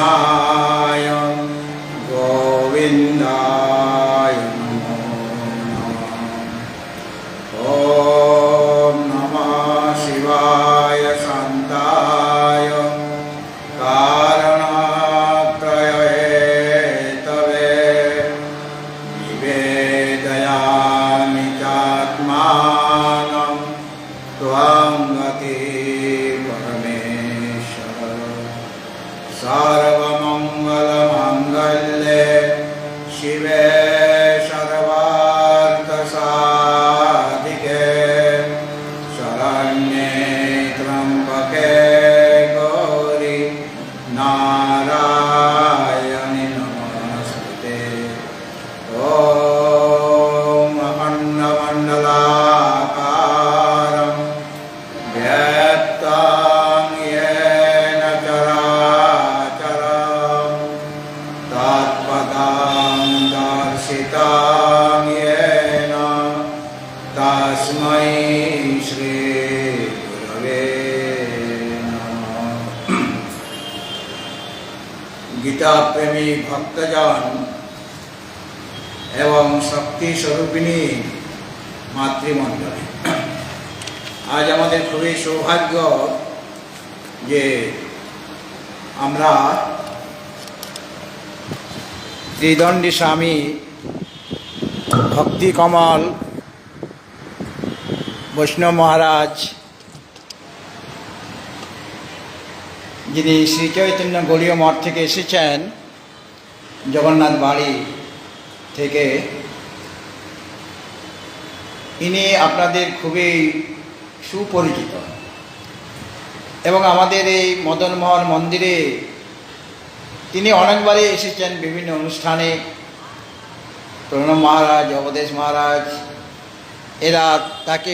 कृष्णाय गोविन्दाय नमो नमः। ॐ नमः शिवाय शान्ताय कारणत्रयहेतवे निवेदयामि चात्मानं त्वं गति परमेश्वर। सर्वमङ्गलमाङ्गल्ये शिवे सर्वार्थसाधिके शरण्ये त्र्यम्बके गौरी नारायणि नमोस्तुते। ॐ अखण्डमण्डलाकारं व्याप्तं येन चराचरं तत्पदं दर्शितं येन तस्मै श्रीगुरवे नमः। गीताप्रेमी भक्तजन एवं शक्ति स्वरूपिणी मातृमंडली, आज हमारे खूबी सौभाग्य जे आमरा त्रिदंडी स्वामी भक्ति कमल वैष्णव महाराज যিনি শ্রী চৈতন্য গৌড়ীয় মঠ থেকে এসেছেন, জগন্নাথ বাড়ি থেকে, ইনি আপনাদের খুবই সুপরিচিত এবং আমাদের এই মদনমোহন মন্দিরে তিনি অনেকবারই এসেছেন বিভিন্ন অনুষ্ঠানে। প্রণব মহারাজ, অবধেশ মহারাজ এরা তাকে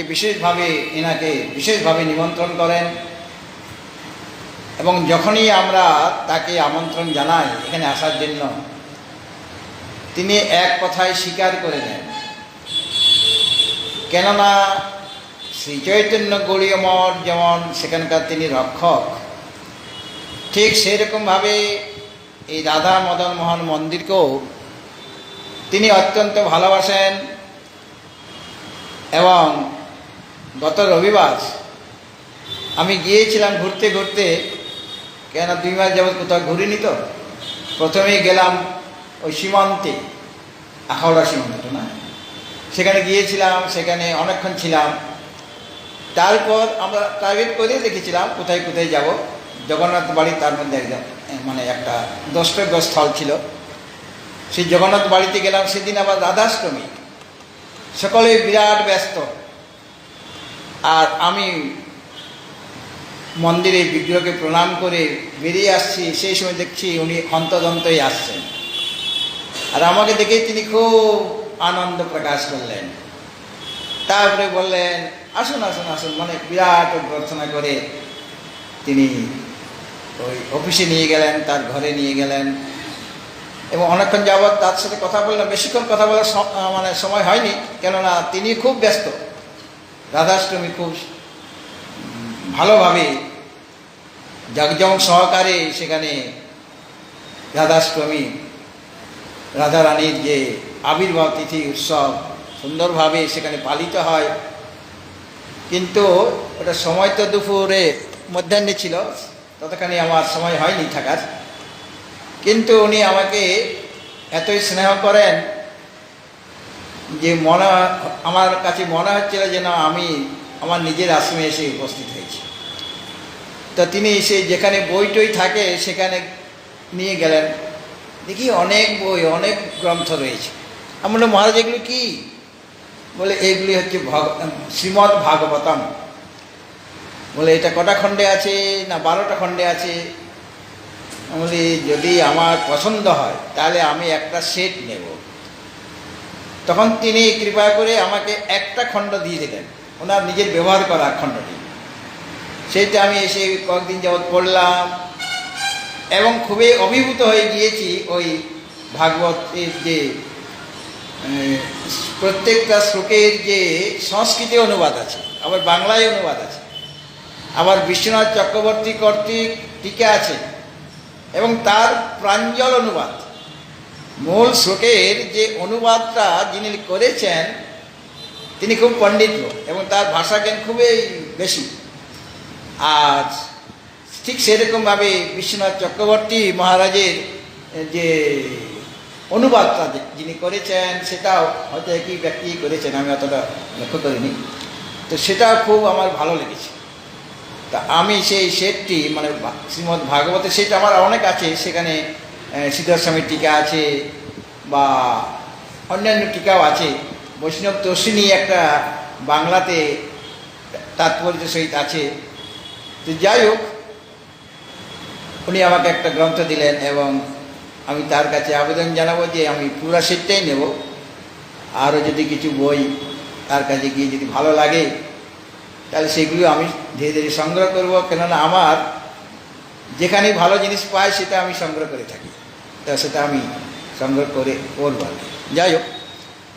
এনাকে বিশেষভাবে নিমন্ত্রণ করেন এবং যখনই আমরা তাকে আমন্ত্রণ জানাই এখানে আসার জন্য, তিনি এক কথায় স্বীকার করে নেন। কেননা শ্রী চৈতন্য গৌড়ীয় মঠ যেমন সেখানকার তিনি রক্ষক, ঠিক সেই রকমভাবে এই রাধা মদন মোহন মন্দিরকেও তিনি অত্যন্ত ভালোবাসেন। এবং গত রবিবার আমি গিয়েছিলাম ঘুরতে ঘুরতে, কেন 2 মাস যাবৎ কোথাও ঘুরিনি তো। প্রথমেই গেলাম ওই সীমান্তে, আখাউড়া সীমান্তটা না, সেখানে গিয়েছিলাম, সেখানে অনেকক্ষণ ছিলাম। তারপর আমরা প্রাইভেট করে দেখেছিলাম কোথায় কোথায় যাব। জগন্নাথ বাড়ি তার মধ্যে একদম একটা দ্রষ্টব্য স্থল ছিল। সেই জগন্নাথ বাড়িতে গেলাম। সেদিন আবার রাধাষ্টমী, সকলেই বিরাট ব্যস্ত। আর আমি মন্দিরে বিগ্রহকে প্রণাম করে বেরিয়ে আসছি, সেই সময় দেখছি উনি হন্তদন্তই আসছেন। আর আমাকে দেখেই তিনি খুব আনন্দ প্রকাশ করলেন। তারপরে বললেন, আসুন আসুন আসুন, মানে বিরাট প্রার্থনা করে তিনি ওই অফিসে নিয়ে গেলেন, তার ঘরে নিয়ে গেলেন এবং অনেকক্ষণ যাবৎ তার সাথে কথা বললাম। বেশিক্ষণ কথা বলার সময় হয়নি, কেননা তিনি খুব ব্যস্ত। রাধাষ্টমী খুব ভালোভাবে জাঁকজমক সহকারে সেখানে রাধাষ্টমী, রাধারানীর যে আবির্ভাব তিথি উৎসব সুন্দরভাবে সেখানে পালিত হয়। কিন্তু ওটা সময় তো দুপুরে মধ্যাহ্নে ছিল, ততখানি আমার সময় হয়নি থাকার। কিন্তু উনি আমাকে এতই স্নেহ করেন যে আমার কাছে মনে হচ্ছিল যেন আমি আমার নিজের আশ্রমে এসে উপস্থিত হয়েছি। তো তিনি এসে যেখানে বই টই থাকে সেখানে নিয়ে গেলেন। দেখি অনেক বই, অনেক গ্রন্থ রয়েছে। আমি বললাম, মহারাজ এগুলো কি? বলে এইগুলি হচ্ছে শ্রীমদ্ ভাগবতম। বলে এটা কটা খণ্ডে আছে? না 12টা খণ্ডে আছে। আমি বলি, যদি আমার পছন্দ হয় তাহলে আমি একটা সেট নেব। তখন তিনি কৃপা করে আমাকে একটা খণ্ড দিয়ে দিলেন, ওনার নিজের ব্যবহার করা খণ্ডটি। সেইটা আমি এসে কয়েকদিন যাবৎ পড়লাম এবং খুবই অভিভূত হয়ে গিয়েছি। ওই ভাগবতের যে প্রত্যেকটা শ্লোকের যে সংস্কৃতে অনুবাদ আছে, আবার বাংলায় অনুবাদ আছে, আবার বিশ্বনাথ চক্রবর্তী কর্তৃক টিকা আছে, এবং তার প্রাঞ্জল অনুবাদ, মূল শ্লোকের যে অনুবাদটা যিনি করেছেন তিনি খুব পণ্ডিত লোক এবং তার ভাষা জ্ঞান খুবই বেশি। আর ঠিক সেরকমভাবে বিশ্বনাথ চক্রবর্তী মহারাজের যে অনুবাদটা যিনি করেছেন সেটাও হয়তো একই ব্যক্তি করেছেন, আমি অতটা লক্ষ্য করিনি, তো সেটাও খুব আমার ভালো লেগেছে। তা আমি সেই সেটটি মানে শ্রীমদ্ ভাগবতের সেট আমার অনেক আছে, সেখানে শ্রীধর স্বামীর টিকা আছে বা অন্যান্য টিকাও আছে, বৈষ্ণব তর্ষিণী একটা বাংলাতে তাৎপর্য সহিত আছে। তো যাই হোক, উনি আমাকে একটা গ্রন্থ দিলেন এবং আমি তার কাছে আবেদন জানাবো যে আমি পুরা সেটটাই নেব। আরও যদি কিছু বই তার কাছে গিয়ে যদি ভালো লাগে তাহলে সেগুলো আমি ধীরে ধীরে সংগ্রহ করব, কেননা আমার যেখানে ভালো জিনিস পাই সেটা আমি সংগ্রহ করে থাকি, তা সেটা আমি সংগ্রহ করে করব। যাই হোক,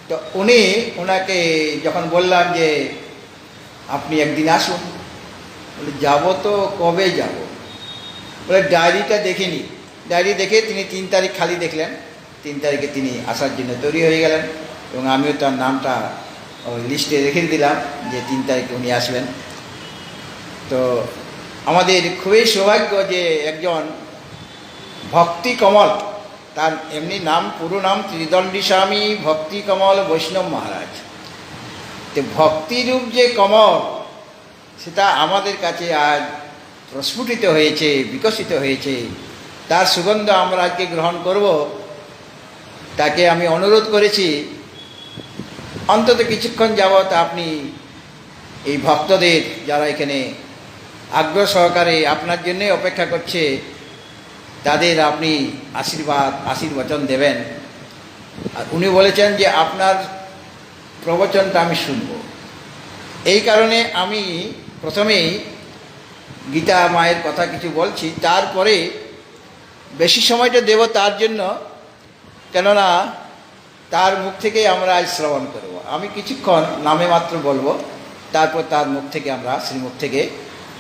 তো ওনাকে যখন বললাম যে আপনি একদিন আসুন, বলে যাবো তো কবে যাব, বলে ডায়েরিটা দেখে নি। ডায়েরি দেখে তিনি 3 তারিখ খালি দেখলেন, 3 তারিখে তিনি আসার জন্য তৈরি হয়ে গেলেন এবং আমিও তার নামটা ওই লিস্টে রেখে দিলাম যে 3 তারিখে উনি আসবেন। তো আমাদের খুবই সৌভাগ্য যে একজন ভক্তি কমল, তার এমনি নাম পুরো নাম ত্রিদণ্ডী স্বামী ভক্তি কমল বৈষ্ণব মহারাজ। তো ভক্তিরূপ যে কমল সেটা আমাদের কাছে আজ প্রস্ফুটিত হয়েছে, বিকশিত হয়েছে, তার সুগন্ধ আমরা আজকে গ্রহণ করব। তাকে আমি অনুরোধ করেছি অন্তত কিছুক্ষণ যাবৎ আপনি এই ভক্তদের যারা এখানে আগ্রহ সহকারে আপনার জন্যে অপেক্ষা করছে তাদের আপনি আশীর্বচন দেবেন। আর উনি বলেছেন যে আপনার প্রবচনটা আমি শুনব। এই কারণে আমি প্রথমেই গীতা মায়ের কথা কিছু বলছি, তারপরে বেশি সময়টা দেব তার জন্য, কেননা তার মুখ থেকে আমরা আজ শ্রবণ করব। আমি কিছুক্ষণ নামে মাত্র বলবো, তারপর তার মুখ থেকে আমরা শ্রীমুখ থেকে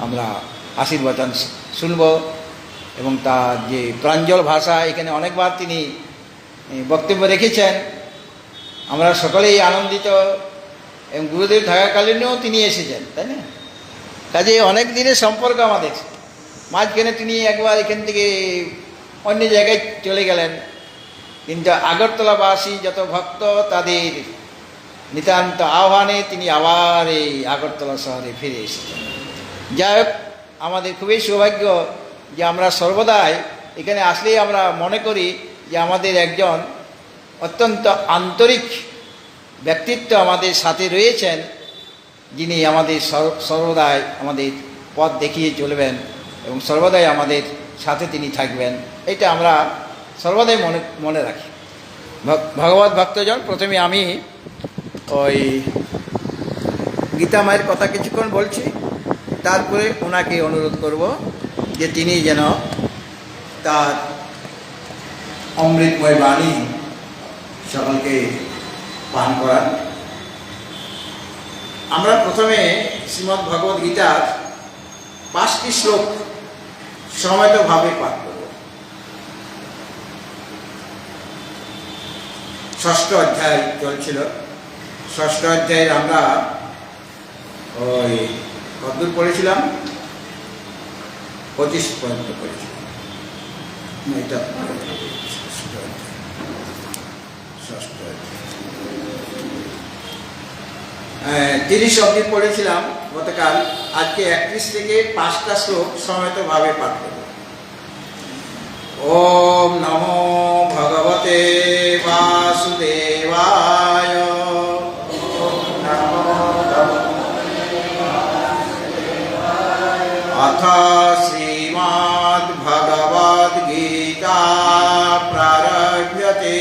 আমরা আশীর্বচন শুনব। এবং তার যে প্রাঞ্জল ভাষা, এখানে অনেকবার তিনি বক্তব্য রেখেছেন, আমরা সকলেই আনন্দিত। এবং গুরুদেব থাকাকালীনও তিনি এসেছেন, তাই না? কাজে অনেক দিনের সম্পর্ক আমাদের। মাঝখানে তিনি একবার এখান থেকে অন্য জায়গায় চলে গেলেন, কিন্তু আগরতলাবাসী যত ভক্ত তাদের নিতান্ত আহ্বানে তিনি আবার এই আগরতলা শহরে ফিরে এসেছেন। যাই হোক, আমাদের খুবই সৌভাগ্য যে আমরা সর্বদাই এখানে আসলেই আমরা মনে করি যে আমাদের একজন অত্যন্ত আন্তরিক ব্যক্তিত্ব আমাদের সাথে রয়েছেন, যিনি আমাদের সর্বদাই আমাদের পথ দেখিয়ে চলবেন এবং সর্বদাই আমাদের সাথে তিনি থাকবেন। এটা আমরা সর্বদাই মনে রাখি। ভগবত ভক্তজন, প্রথমে আমি ওই গীতা মায়ের কথা কিছুক্ষণ বলছি, তারপরে ওনাকে অনুরোধ করব যে তিনি যেন তার অমৃতময় বাণী সকলকে পান করান। আমরা প্রথমে শ্রীমদ্ ভগবদ গীতার 5টি শ্লোক সময়তভাবে পাঠ করব। 6ষ্ঠ অধ্যায় চলছিল। 6ষ্ঠ অধ্যায়ের আমরা ওই কতদূর পড়েছিলাম? 25 পর্যন্ত পড়েছিলাম। এটা 30 অবধি পড়েছিলাম গতকাল। আজকে 31 থেকে 5টা শ্লোক সময়তভাবে পাঠ করব। ওম নমো ভগবতে বাসুদেবায়। অথ শ্রীমদ্ ভগবদ গীতা প্রারভ্যতে।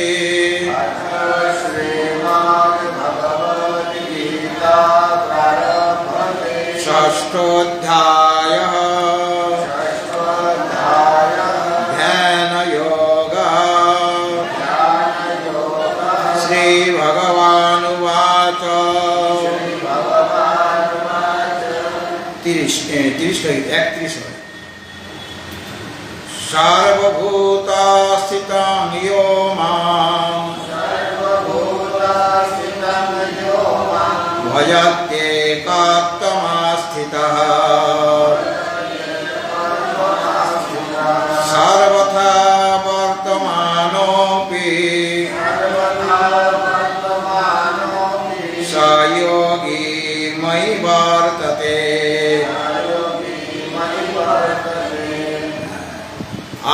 ষষ্ঠোऽধ্যায়ः ध्यानयोगः। श्रीभगवानुवाच। 31 হয়। सर्वभूतस्थितं यो मां भजत्येकात्मस्थितः सर्वथा वर्तमानोऽपि स योगी मयि वर्तते।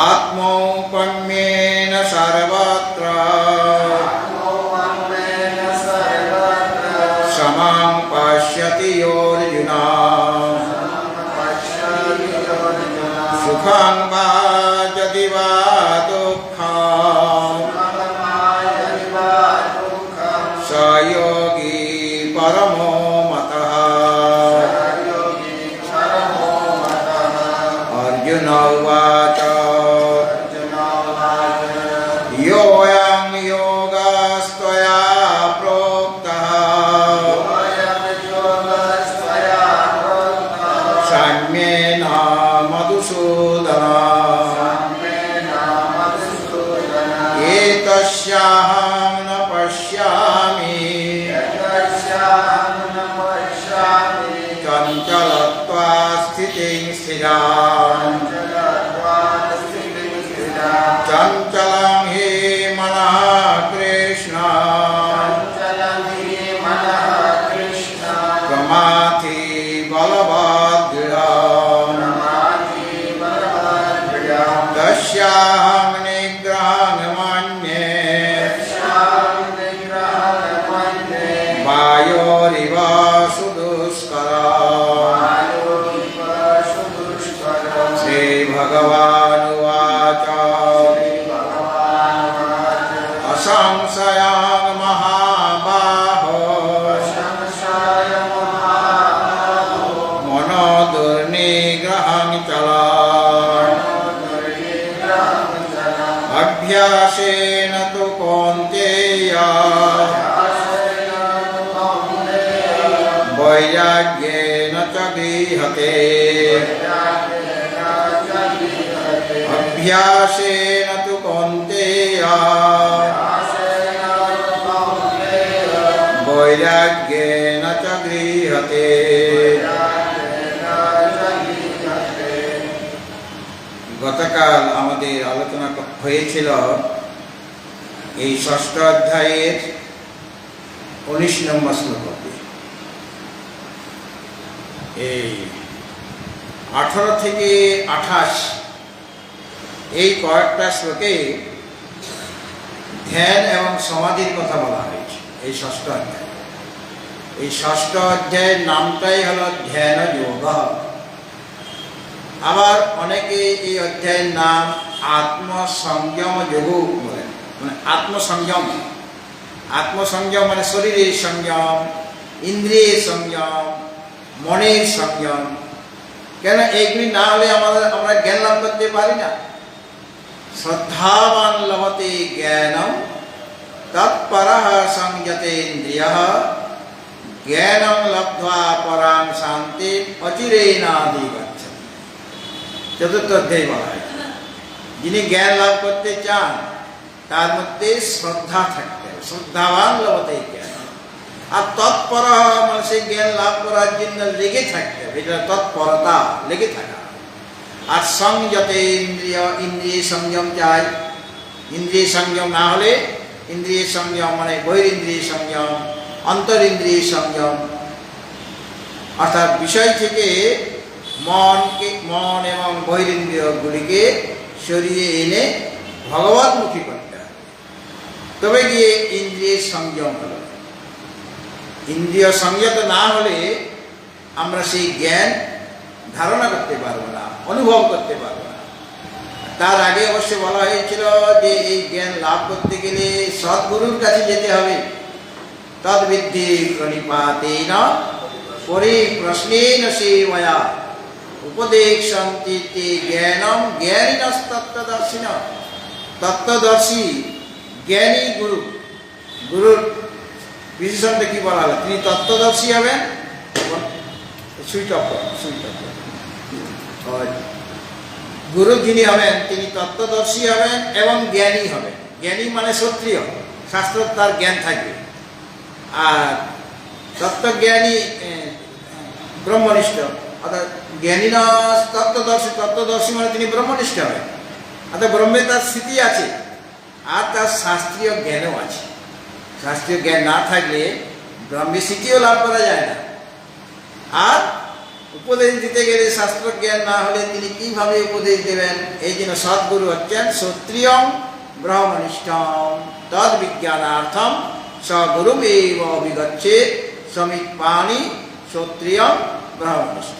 आत्मौपम्येन सर्वत्र समां पश्यति योऽर्जुन सुखं वा यदि वा दुःखं स योगी परमो मतः। अर्जुन उवाच योऽयं योगस्त्वया प्रोक्तः सम्येन मधुसूदन एतस्याहं न पश्यामि चञ्चलत्वा स्थितिं स्थिराम् चञ्चलं हि मनः कृष्ण प्रमाथि बलवद्दृढम् तस्याहं निग्रहं मन्ये वायोरिव सुदुष्करम्। श्रीभगवानुवाच असंशयं महाबाहो मनो दुर्निग्रहं चला अभ्यासेन तु कौन्तेय वैराग्येन च गृह्यते। अभ्यासेन तु कौन्तेय वैराग्येन च गृह्यते। গতকাল আমাদের আলোচনা হয়েছিল এই ষষ্ঠ অধ্যায়ের 19 নম্বর শ্লোক অবধি। এই 18 থেকে 28 এই কয়েকটা শ্লোকে ধ্যান এবং সমাধির কথা বলা হয়েছে এই ষষ্ঠ অধ্যায়। এই ষষ্ঠ অধ্যায়ের নামটাই হলো ধ্যান যোগ। আবার অনেকে এই অধ্যায়ের নাম আত্মসংযম যোগ বলেন, মানে আত্মসংযম। আত্মসংযম মানে শরীরের সংযম, ইন্দ্রিয়ের সংযম, মনের সংযম। কেন এইগুলি না হলে আমরা জ্ঞান লাভ করতে পারি না। শ্রদ্ধাবান লভতে জ্ঞানম তৎপরঃ সংযতে ইন্দ্রিয়ঃ জ্ঞানং লব্ধ্বা পরাং শান্তিম অচিরেণাধিগচ্ছতি। চতুর্থ অধ্যায় বলা হয় যিনি জ্ঞান লাভ করতে চান তার মধ্যে শ্রদ্ধা থাকতে হবে। শ্রদ্ধাবান লভতে জ্ঞান। আর তৎপর মানে সেই জ্ঞান লাভ করার জন্য লেগে থাকতে হবে, এটা তৎপরতা, লেগে থাকা। আর সংযতে ইন্দ্রিয়, ইন্দ্রিয় সংযম চাই। ইন্দ্রিয় সংযম না হলে, ইন্দ্রিয় সংযম মানে বহিরিন্দ্রিয় সংযম, অন্তরিন্দ্রিয় সংযম, অর্থাৎ বিষয় থেকে মন এবং বহিরিন্দ্রিয়গুলিকে সরিয়ে এনে ভগবতমুখী করতে হবে, তবে গিয়ে ইন্দ্রিয়ের সংযম হলো। ইন্দ্রিয় সংযত না হলে আমরা সেই জ্ঞান ধারণা করতে পারবো না, অনুভব করতে পারবো না। তার আগে অবশ্য বলা হয়েছিল যে এই জ্ঞান লাভ করতে গেলে সদ্গুরুর কাছে যেতে হবে। তদ্বিদ্ধি প্রণিপাতেন পরিপ্রশ্নেন সেবয়া উপদেশন্তি তে জ্ঞানম জ্ঞানিনস্তত্ত্বদর্শিনঃ। তত্ত্বদর্শী জ্ঞানী গুরু, গুরুর বিশেষণটা কি বলা হলো? তিনি তত্ত্বদর্শী হবেন। সুইচ অফ গুরু যিনি হবেন তিনি তত্ত্বদর্শী হবেন এবং জ্ঞানী হবেন। জ্ঞানী মানে ক্ষত্রিয়, শাস্ত্র তার জ্ঞান থাকবে। আর তত্ত্বজ্ঞানী ব্রহ্মনিষ্ঠ, অর্থাৎ জ্ঞানী না তত্ত্বদর্শী, তত্ত্বদর্শী মানে তিনি ব্রহ্মনিষ্ঠ হবেন, অর্থাৎ ব্রহ্মে তার স্থিতি আছে আর তার শাস্ত্রীয় জ্ঞানও আছে। শাস্ত্রীয় জ্ঞান না থাকলে ব্রহ্মে স্থিতিও লাভ করা যায় না। আর উপদেশ দিতে গেলে শাস্ত্র জ্ঞান না হলে তিনি কিভাবে উপদেশ দেবেন? এই জন্য সদ্গুরু হচ্ছেন ক্ষত্রিয়ং ব্রহ্মনিষ্ঠম তদ বিজ্ঞানার্থম সগুরুমেব অভিগচ্ছেৎ সমিৎপাণি ক্ষত্রিয়ং ব্রহ্মনিষ্ঠ।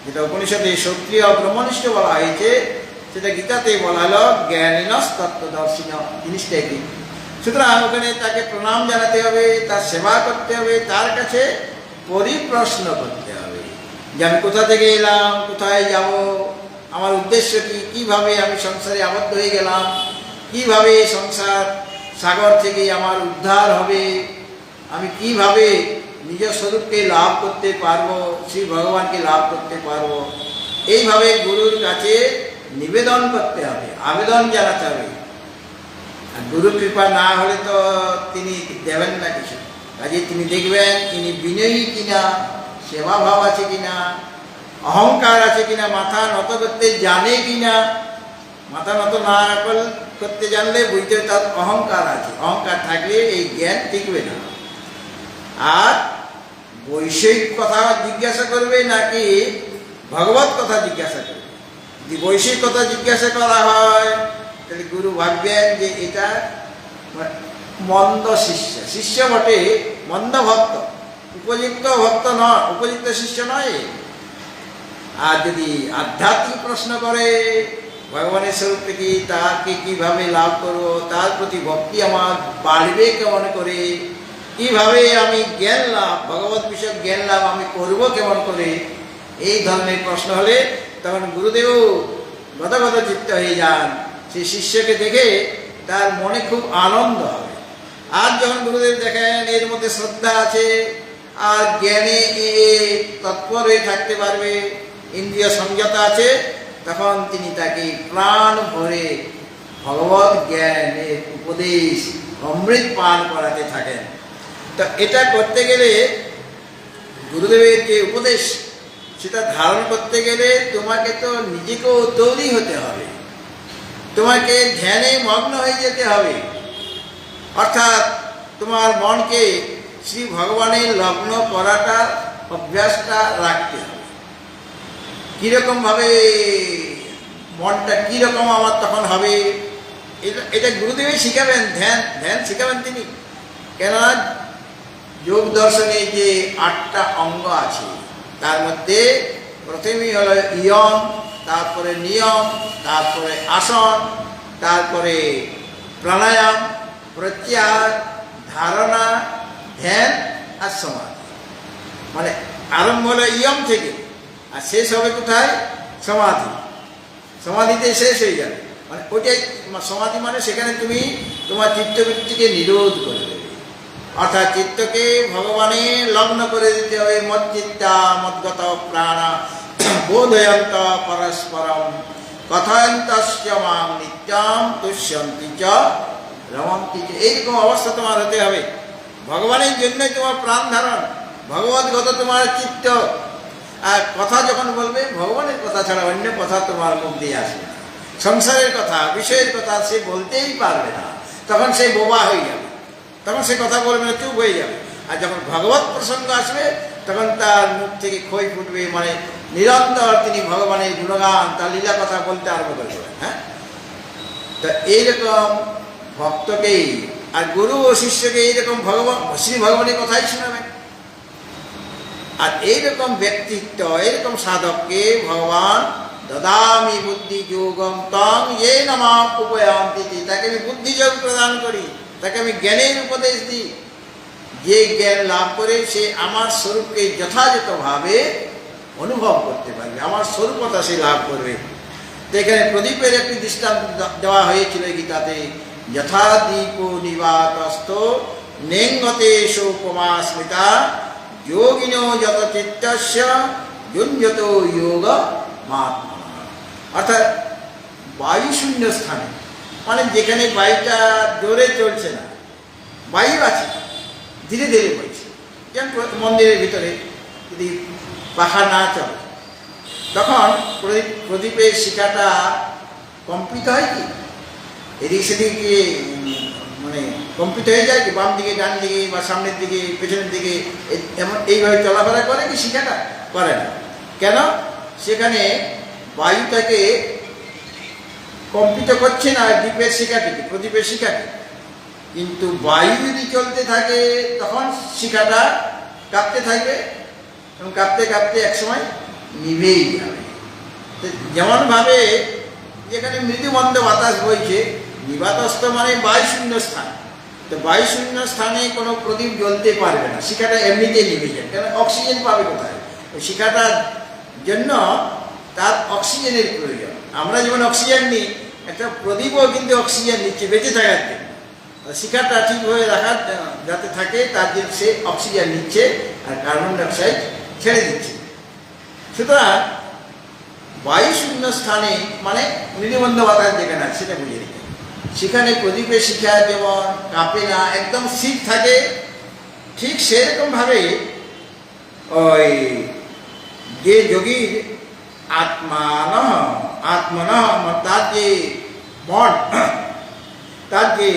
যেটা উপনিষদে ক্ষত্রিয় ব্রহ্মনিষ্ঠ বলা হয়েছে, সেটা গীতাতে বলা হলো জ্ঞানিনস তত্ত্বদর্শিন, জিনিসটাই কি। সুতরাং ওখানে তাকে প্রণাম জানাতে হবে, তার সেবা করতে হবে, তার কাছে পরিপ্রশ্ন করতে হবে যে আমি কোথা থেকে এলাম, কোথায় যাব, আমার উদ্দেশ্য কি, কিভাবে আমি সংসারে আবদ্ধ হয়ে গেলাম, কিভাবে সংসার সাগর থেকে আমার উদ্ধার হবে, আমি কিভাবে নিজ স্বরূপকে লাভ করতে পারবো, শ্রী ভগবানকে লাভ করতে পারবো। এইভাবে গুরুর কাছে নিবেদন করতে হবে, আবেদন জানাতে হবে। আর গুরু কৃপা না হলে তো তিনি দেবেন না কিছু। কাজে তিনি দেখবেন তিনি বিনয়ী কিনা, সেবাভাব আছে কিনা, অহংকার আছে কিনা, মাথা নত করতে জানে কিনা। মাথা নত না করতে জানলে বুঝতে তার অহংকার আছে, অহংকার থাকলে এই জ্ঞান টিকবে না। আর বৈষয়িক কথা জিজ্ঞাসা করবে নাকি ভগবত কথা জিজ্ঞাসা করবে? যদি বৈষয়িক কথা জিজ্ঞাসা করা হয় তাহলে গুরু ভাববেন যে এটা মন্দ শিষ্য, শিষ্য বটে মন্দ ভক্ত, উপযুক্ত ভক্ত নয়, উপযুক্ত শিষ্য নয়। আর যদি আধ্যাত্মিক প্রশ্ন করে ভগবানের স্বরূপ কি, তাকে কিভাবে লাভ করবো, তার প্রতি ভক্তি আমার বাড়বে কেমন করে, কিভাবে আমি জ্ঞান লাভ, ভগবত বিষয়ক জ্ঞান লাভ আমি করব কেমন করে, এই ধরনের প্রশ্ন হলে তখন গুরুদেব গদগদ চিত্ত হয়ে যান। সেই শিষ্যকে দেখে তার মনে খুব আনন্দ হবে। আর যখন গুরুদেব দেখেন এর মধ্যে শ্রদ্ধা আছে আর জ্ঞানে তৎপর হয়ে থাকতে পারবে, ইন্দ্রিয় সংযত আছে, তখন তিনি তাকে প্রাণ ভরে ভগবত জ্ঞানের উপদেশ অমৃত পান করাতে থাকেন। তো এটা করতে গেলে গুরুদেবের যে উপদেশ সেটা ধারণ করতে গেলে তোমাকে তো নিজেকেও তৈরি হতে হবে, তোমাকে ধ্যানে মগ্ন হয়ে যেতে হবে। অর্থাৎ তোমার মনকে শ্রী ভগবানের লগ্ন করাটা অভ্যাসটা রাখতে হবে। কীরকমভাবে মনটা কীরকম আমার তখন হবে, এটা গুরুদেবই শিখাবেন, ধ্যান শিখাবেন তিনি। কেননা যোগ দর্শনে যে 8টা অঙ্গ আছে তার মধ্যে প্রথমেই হলো ইয়ম, তারপরে নিয়ম, তারপরে আসন, তারপরে প্রাণায়াম, প্রত্যাহার, ধারণা, ধ্যান আর সমাধি। মানে আরম্ভ হলো ইয়ম থেকে আর শেষ হবে কোথায়? সমাধি। সমাধিতে শেষ হয়ে যাবে, মানে ওইটাই সমাধি। মানে সেখানে তুমি তোমার চিত্তবৃত্তিকে নিরোধ করে দেবে, অর্থাৎ চিত্তকে ভগবানে লগ্ন করে দিতে হবে। মচ্চিত্তা মদ্গত প্রাণা বোধয়ন্ত পরস্পরম কথয়ন্তস্য মাং নিত্যম তুষ্যন্তি চ রমন্তি চ। এইরকম অবস্থা তোমার হতে হবে। ভগবানের জন্যই তোমার প্রাণ ধারণ, ভগবদ্গত তোমার চিত্ত। আর কথা যখন বলবে ভগবানের কথা ছাড়া অন্য কথা তোমার মুখ দিয়ে আসবে না। সংসারের কথা, বিষয়ের কথা সে বলতেই পারবে না, তখন সে বোবা হয়ে যাবে, তখন সে কথা বলবে না, চুপ হয়ে যাবে। আর যখন ভগবত প্রসঙ্গ আসবে তখন তার মুখ থেকে খই ফুটবে, মানে নিরন্তর তিনি ভগবানের গুণগান, তার লীলা কথা বলতে আরম্ভ করে দেবেন। হ্যাঁ, তা এইরকম ভক্তকেই আর গুরু ও শিষ্যকে এইরকম ভগবান শ্রী ভগবানের কথাই শোনাবেন। আর এইরকম ব্যক্তিত্ব, এইরকম সাধককে ভগবান দদামি বুদ্ধি যোগম তং ये नमा উপয়ান্তি, তাকে আমি বুদ্ধিযোগ প্রদান করি, তাকে আমি জ্ঞানের উপদেশ দিই। যে জ্ঞান লাভ করে সে আমার স্বরূপকে যথাযথভাবে অনুভব করতে পারবে, আমার স্বরূপতা সে লাভ করবে। তো এখানে প্রদীপের একটি দৃষ্টান্ত দেওয়া হয়েছিল গীতাতে, যথা দীপ নিবাতস্থ নেঙ্গতে সোপমা স্মৃতা যোগিনো যত চিত্তস্য যুঞ্জত যোগ মাত্মা। অর্থাৎ বায়ু শূন্য স্থানে, মানে যেখানে বায়ুটা জোরে চলছে না, বায়ু আছে ধীরে ধীরে বইছে। যেমন মন্দিরের ভিতরে যদি পাখা না চলে, তখন প্রদীপের শিখাটা কম্পিত হয় কি, এদিক সেদিক মানে কম্পিত হয়ে যায় কি, বাম দিকে ডান দিকে বা সামনের দিকে পেছনের দিকে এমন এইভাবে চলাফেরা করে কি শিখাটা? করে না। কেন? সেখানে বায়ুটাকে কম্পিত করছে না দ্বীপের শিখাটিকে, প্রদীপের শিখাটি। কিন্তু বায়ু যদি চলতে থাকে তখন শিখাটা কাঁপতে থাকবে এবং কাঁপতে কাঁপতে একসময় নিভেই যাবে। যেমনভাবে যেখানে মৃদুমন্দ বাতাস বইছে, নিবাতস্থ মানে বায়ুশূন্য স্থান, তো বায়ুশূন্য স্থানে কোনো প্রদীপ জ্বলতে পারবে না, শিখাটা এমনিতেই নিভে যাবে। কেন? অক্সিজেন পাবে কোথায়? ওই শিখাটার জন্য তার অক্সিজেনের প্রয়োজন। আমরা যেমন অক্সিজেন নিই, একটা প্রদীপও কিন্তু অক্সিজেন নিচ্ছে বেঁচে থাকার জন্য। শিখাটা ঠিকভাবে রাখার যাতে থাকে তার জন্য সে অক্সিজেন নিচ্ছে আর কার্বন ডাইঅক্সাইড ছেড়ে দিচ্ছে। সুতরাং বায়ুশূন্য স্থানে মানে মৃদুমন্দ বাতাস যেখানে আছে সেটা বুঝে নিতে, সেখানে প্রদীপের শিখা যেমন কাঁপে না, একদম স্থির থাকে, ঠিক সেরকমভাবে ওই যে যোগীর আত্মন তার যে মন, তার যে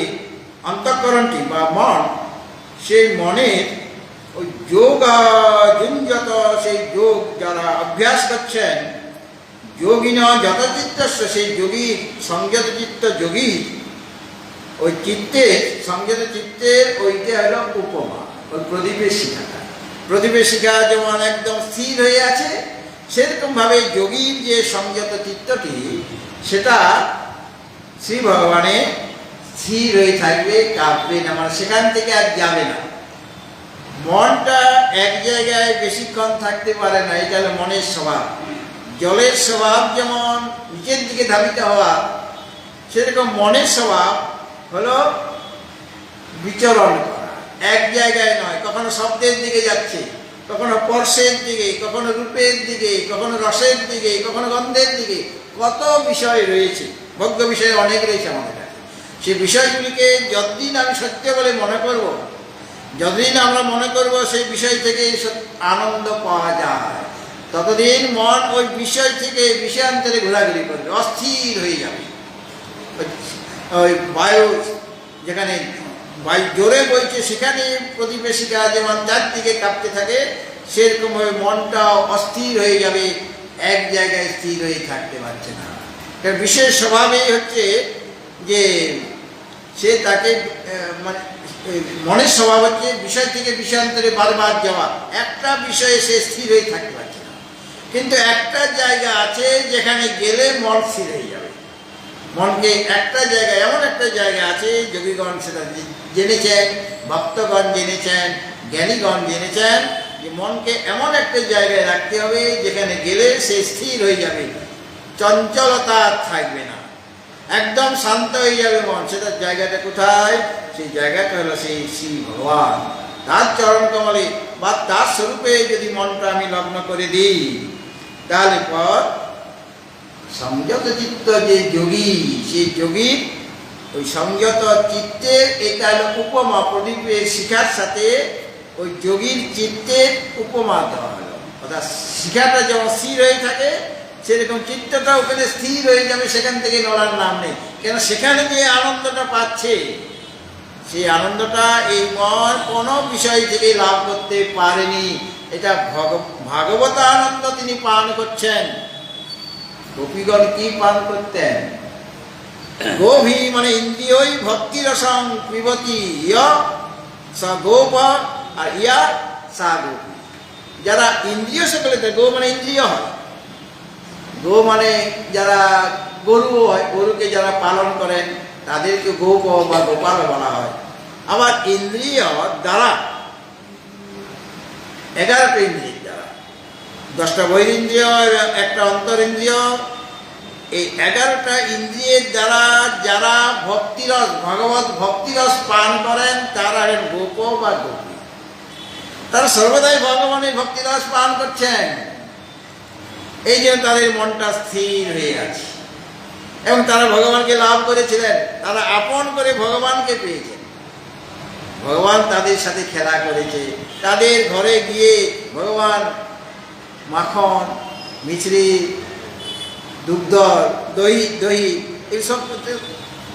অন্তঃকরণটি বা মন, সেই মনের ওই যোগ যুঞ্জত, সেই যোগ যারা অভ্যাস করছেন, যোগিন যতচিত্তস্য, সেই যোগীর সংযত চিত্ত যোগীর ওই চিত্তের সংযত চিত্তের ওইটা হলো উপমা, ওই প্রদীপের শিখাটা। প্রদীপের শিখা যেমন একদম স্থির হয়ে আছে, সেরকমভাবে যোগীর যে সংযত চিত্তটি সেটা শ্রী ভগবানের স্থির হয়ে থাকবে, কাঁপবে না, মানে সেখান থেকে আর যাবে না। মনটা এক জায়গায় বেশিক্ষণ থাকতে পারে না, এটা হলো মনের স্বভাব। জলের স্বভাব যেমন নিচের দিকে ধাবিত হওয়া, সেরকম মনের স্বভাব হলো বিচরণ করা, এক জায়গায় নয়। কখনো শব্দের দিকে যাচ্ছে, কখনো স্পর্শের দিকে, কখনো রূপের দিকে, কখনো রসের দিকে, কখনো গন্ধের দিকে। কত বিষয় রয়েছে, ভোগ্য বিষয় অনেক রয়েছে আমাদের কাছে। সেই বিষয়গুলিকে যতদিন আমি সত্য বলে মনে করব, যতদিন আমরা মনে করব সেই বিষয় থেকে আনন্দ পাওয়া যায়, ততদিন মন ওই বিষয় থেকে বিষয়ান্তরে ঘোরাঘুরি করবে, অস্থির হয়ে যাবে। ওই বায়ু যেখানে বায়ু জোরে বইছে, সেখানে প্রদীপের শিখা যেমন চারদিকে কাঁপতে থাকে, সেরকমভাবে মনটাও অস্থির হয়ে যাবে, এক জায়গায় স্থির হয়ে থাকতে পারছে না। কারণ বিশেষ স্বভাবেই হচ্ছে যে সে তাকে মানে মনের স্বভাব হচ্ছে বিষয় থেকে বিষয়ান্তরে বারবার যাওয়া, একটা বিষয়ে সে স্থির হয়ে থাকতে পারছে না। কিন্তু একটা জায়গা আছে যেখানে গেলে মন স্থির হয়ে যাবে। মনকে একটা জায়গায়, এমন একটা জায়গা আছে, যোগীগণ সেটা জেনেছেন, ভক্তগণ জেনেছেন, জ্ঞানীগণ জেনেছেন, যে মনকে এমন একটা জায়গায় রাখতে হবে যেখানে গেলে সে স্থির হয়ে যাবে, চঞ্চলতা থাকবে না, একদম শান্ত হয়ে যাবে মন। সেটার জায়গাটা কোথায়? সেই জায়গাটা হলো সেই শ্রী ভগবান, তার চরণ কমলে বা তার স্বরূপে যদি মনটা আমি লগ্ন করে দিই, তাহলে পর সংযত চিত্ত যে যোগী, সেই যোগীর ওই সংযত চিত্তের এটা হলো উপমা। প্রদীপের শিখার সাথে ওই যোগীর চিত্তের উপমা দেওয়া হলো। অর্থাৎ শিখাটা যেমন স্থির হয়ে থাকে, সেরকম চিত্তটা ওখানে স্থির হয়ে যাবে, সেখান থেকে নড়ার নাম নেই। কেন? সেখানে যে আনন্দটা পাচ্ছে, সেই আনন্দটা এই মন কোনো বিষয় থেকে লাভ করতে পারেনি। এটা ভাগবত আনন্দ তিনি পান করছেন। গোপীগণ কি পান করতেন? গোভী মানে ইন্দ্রিয়ই ভক্তি রসং পিবতি, সা গোপ আর ইয়া সা গোপী। যারা ইন্দ্রিয় সকলে, গো মানে ইন্দ্রিয় হয়, গো মানে যারা গরু হয়, গরুকে যারা পালন করেন তাদেরকে গোপ বা গোপাল বলা হয়। আবার ইন্দ্রিয় দ্বারা 11টা ইন্দ্রিয় দ্বারা, 10টা বহিরিন্দ্রিয়, একটা অন্তরিন্দ্রিয়, এই 11টা ইন্দ্রিয়ের দ্বারা যারা ভক্তিরস, ভগবত ভক্তিরস পান করেন, তারা গোপ বা গোপী। তারা সর্বদাই ভগবানের ভক্তিরস পান করছেন, এই জন্য তাদের মনটা স্থির হয়ে আছে। এবং তারা ভগবানকে লাভ করেছিলেন, তারা আপন করে ভগবানকে পেয়েছেন। ভগবান তাদের সাথে খেলা করেছে, তাদের ঘরে গিয়ে ভগবান মাখন, মিছরি, দুগ্ধ, দহি এইসব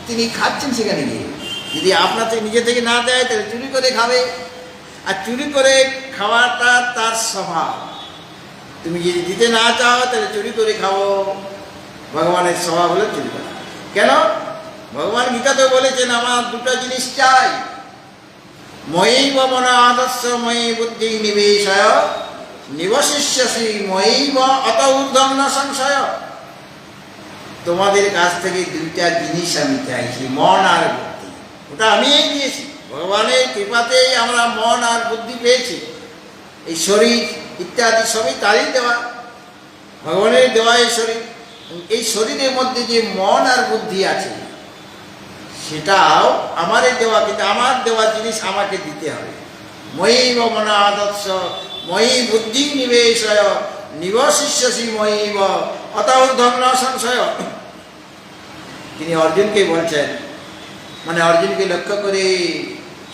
তিনি খাচ্ছেন সেখানে গিয়ে। যদি আপনার নিজে থেকে না দেয় তাহলে চুরি করে খাবে, আর চুরি করে খাওয়াটা তার স্বভাব। তুমি যদি দিতে না চাও তাহলে চুরি করে খাও, ভগবানের স্বভাব হলো চুরি করা। কেন? ভগবান গীতাতে বলেছেন আমার দুটো জিনিস চাই, ময়ৈব মন আদর্শ ময়ী বুদ্ধি নিবেশয় নিবশিষ্যসি ময়ৈব অত ঊর্ধ্বং ন সংশয়। তোমাদের কাছ থেকে দুইটা জিনিস আমি চাইছি, মন আর বুদ্ধি। ওটা আমিই দিয়েছি, ভগবানের কৃপাতেই আমরা মন আর বুদ্ধি পেয়েছি। এই শরীর ইত্যাদি সবই তারই দেওয়া, ভগবানের দেওয়া এই শরীর। এই শরীরের মধ্যে যে মন আর বুদ্ধি আছে সেটাও আমারই দেওয়া, কিন্তু আমার দেওয়া জিনিস আমাকে দিতে হবে। ময়ৈব মন আদর্শ ময়ী বুদ্ধি নিবেশয় নিবশিষ্যসি ময়ৈব অত ঊর্ধ্বং ন সংশয়। তিনি অর্জুনকে বলছেন, মানে অর্জুনকে লক্ষ্য করে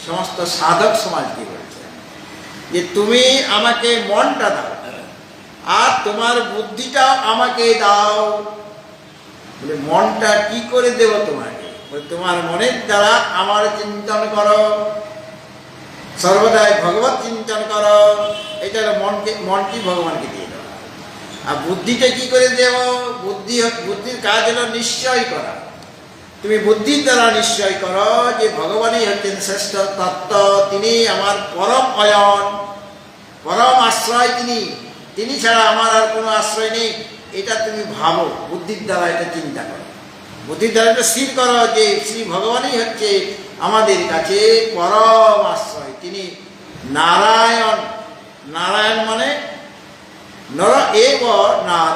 সমস্ত সাধক সমাজকে বলছেন যে তুমি আমাকে মনটা দাও আর তোমার বুদ্ধিটাও আমাকে দাও। বলে মনটা কি করে দেব তোমাকে? বলে তোমার মনের দ্বারা আমার চিন্তন করো, সর্বদাই ভগবত চিন্তন করো। এটা মনটি ভগবানকে দিয়ে দেওয়া। আর বুদ্ধিটা কি করে দেব? বুদ্ধির কাজ হলো নিশ্চয় করা। তুমি বুদ্ধির দ্বারা নিশ্চয় করো যে ভগবানই হচ্ছেন শ্রেষ্ঠ তত্ত্ব, তিনি আমার পরম অয়ন, পরম আশ্রয় তিনি ছাড়া আমার আর কোনো আশ্রয় নেই। এটা তুমি ভাবো, বুদ্ধির দ্বারা এটা চিন্তা করো, বুদ্ধির দ্বারা এটা স্থির করো যে শ্রী ভগবানই হচ্ছে আমাদের কাছে পরম আশ্রয়। তিনি নারায়ণ। নারায়ণ মানে নর এব নার,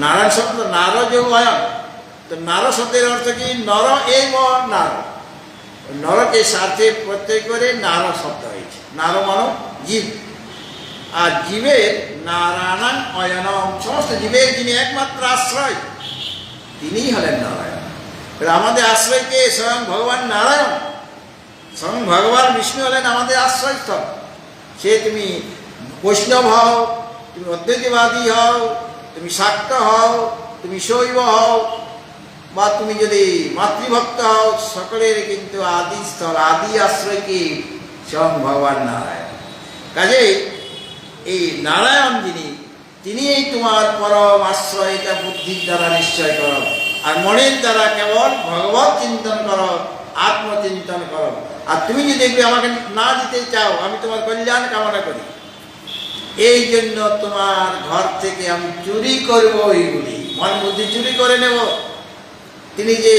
নারায়ণ শব্দ নার যে অয়ন, তো নার শব্দের অর্থ কি? নর এব নার। নরকে সাথে প্রত্যয় করে নার শব্দ হয়েছে। নার মানব জীব, আর জীবের নারায়ণ অয়নম, সমস্ত জীবের যিনি একমাত্র আশ্রয় তিনিই হলেন নারায়ণ। আমাদের আশ্রয়কে স্বয়ং ভগবান নারায়ণ, স্বয়ং ভগবান বিষ্ণু হলেন আমাদের আশ্রয়স্থল। সে তুমি বৈষ্ণব হও, তুমি অদ্বৈতবাদী হও, তুমি শাক্ত হও, তুমি শৈব হও, বা তুমি যদি মাতৃভক্ত হও, সকলের কিন্তু আদি স্থল, আদি আশ্রয় কি? স্বয়ং ভগবান নারায়ণ। কাজেই এই নারায়ণ তিনি তোমার পরম আশ্রয়। এটা বুদ্ধির দ্বারা নিশ্চয় করো, আর মনের দ্বারা কেবল ভগবত চিন্তন করো, আত্মচিন্তন করো। আর তুমি যদি দেখবে আমাকে না দিতে চাও, আমি তোমার কল্যাণ কামনা করি, এই জন্য তোমার ঘর থেকে আমি চুরি করব এইগুলি, মন বুদ্ধি চুরি করে নেব। তিনি যে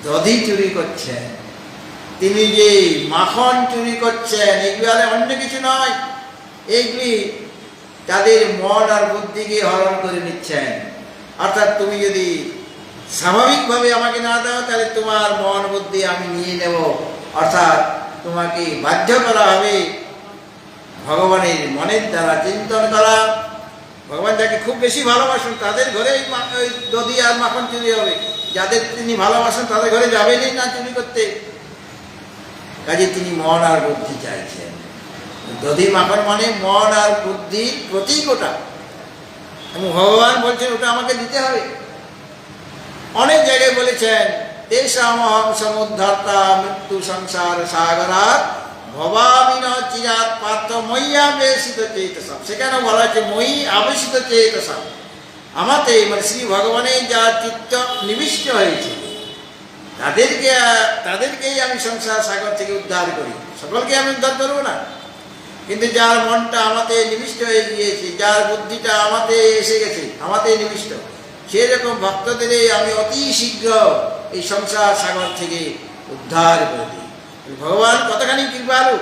দধি চুরি করছেন, তিনি যে মাখন চুরি করছেন, এগুলি আর অন্য কিছু নয়, এইগুলি তাদের মন আর বুদ্ধিকে হরণ করে নিচ্ছেন। অর্থাৎ তুমি যদি স্বাভাবিকভাবে আমাকে না দাও তাহলে তোমার মন বুদ্ধি আমি নিয়ে নেব। অর্থাৎ তোমাকে বাধ্য করা হবে ভগবানের মনের দ্বারা চিন্তন করা। ভগবান যাকে খুব বেশি ভালোবাসেন তাদের ঘরে ওই দধি আর মাখন চুরি হবে, যাদের তিনি ভালোবাসেন তাদের ঘরে যাবেনই না চুরি করতে। কাজে তিনি মন আর বুদ্ধি চাইছেন। দধি মাখন মানে মন আর বুদ্ধির প্রতীক ওটা, এবং ভগবান বলছেন ওটা আমাকে দিতে হবে। অনেক জায়গায় বলেছেন তেষামহং সমুদ্ধর্তা মৃত্যু সংসার সাগরাত ভবামিন চিরাত পার্থ ময়ি আবেশিত চেতসা। সেখানে বলা হয়েছে ময়ি আবেশিত চেতসা, আমাতে মানে শ্রী ভগবানের যা চিত্ত নিবিষ্ট হয়েছে তাদেরকেই আমি সংসার সাগর থেকে উদ্ধার করি। সকলকে আমি উদ্ধার করবো না, কিন্তু যার মনটা আমাতে নিবিষ্ট হয়ে গিয়েছে, যার বুদ্ধিটা আমাতে এসে গেছে, আমাতে নিবিষ্ট, সেরকম ভক্তদের আমি অতি শীঘ্র এই সংসার সাগর থেকে উদ্ধার করে দিই। ভগবান কতখানি কৃপালু,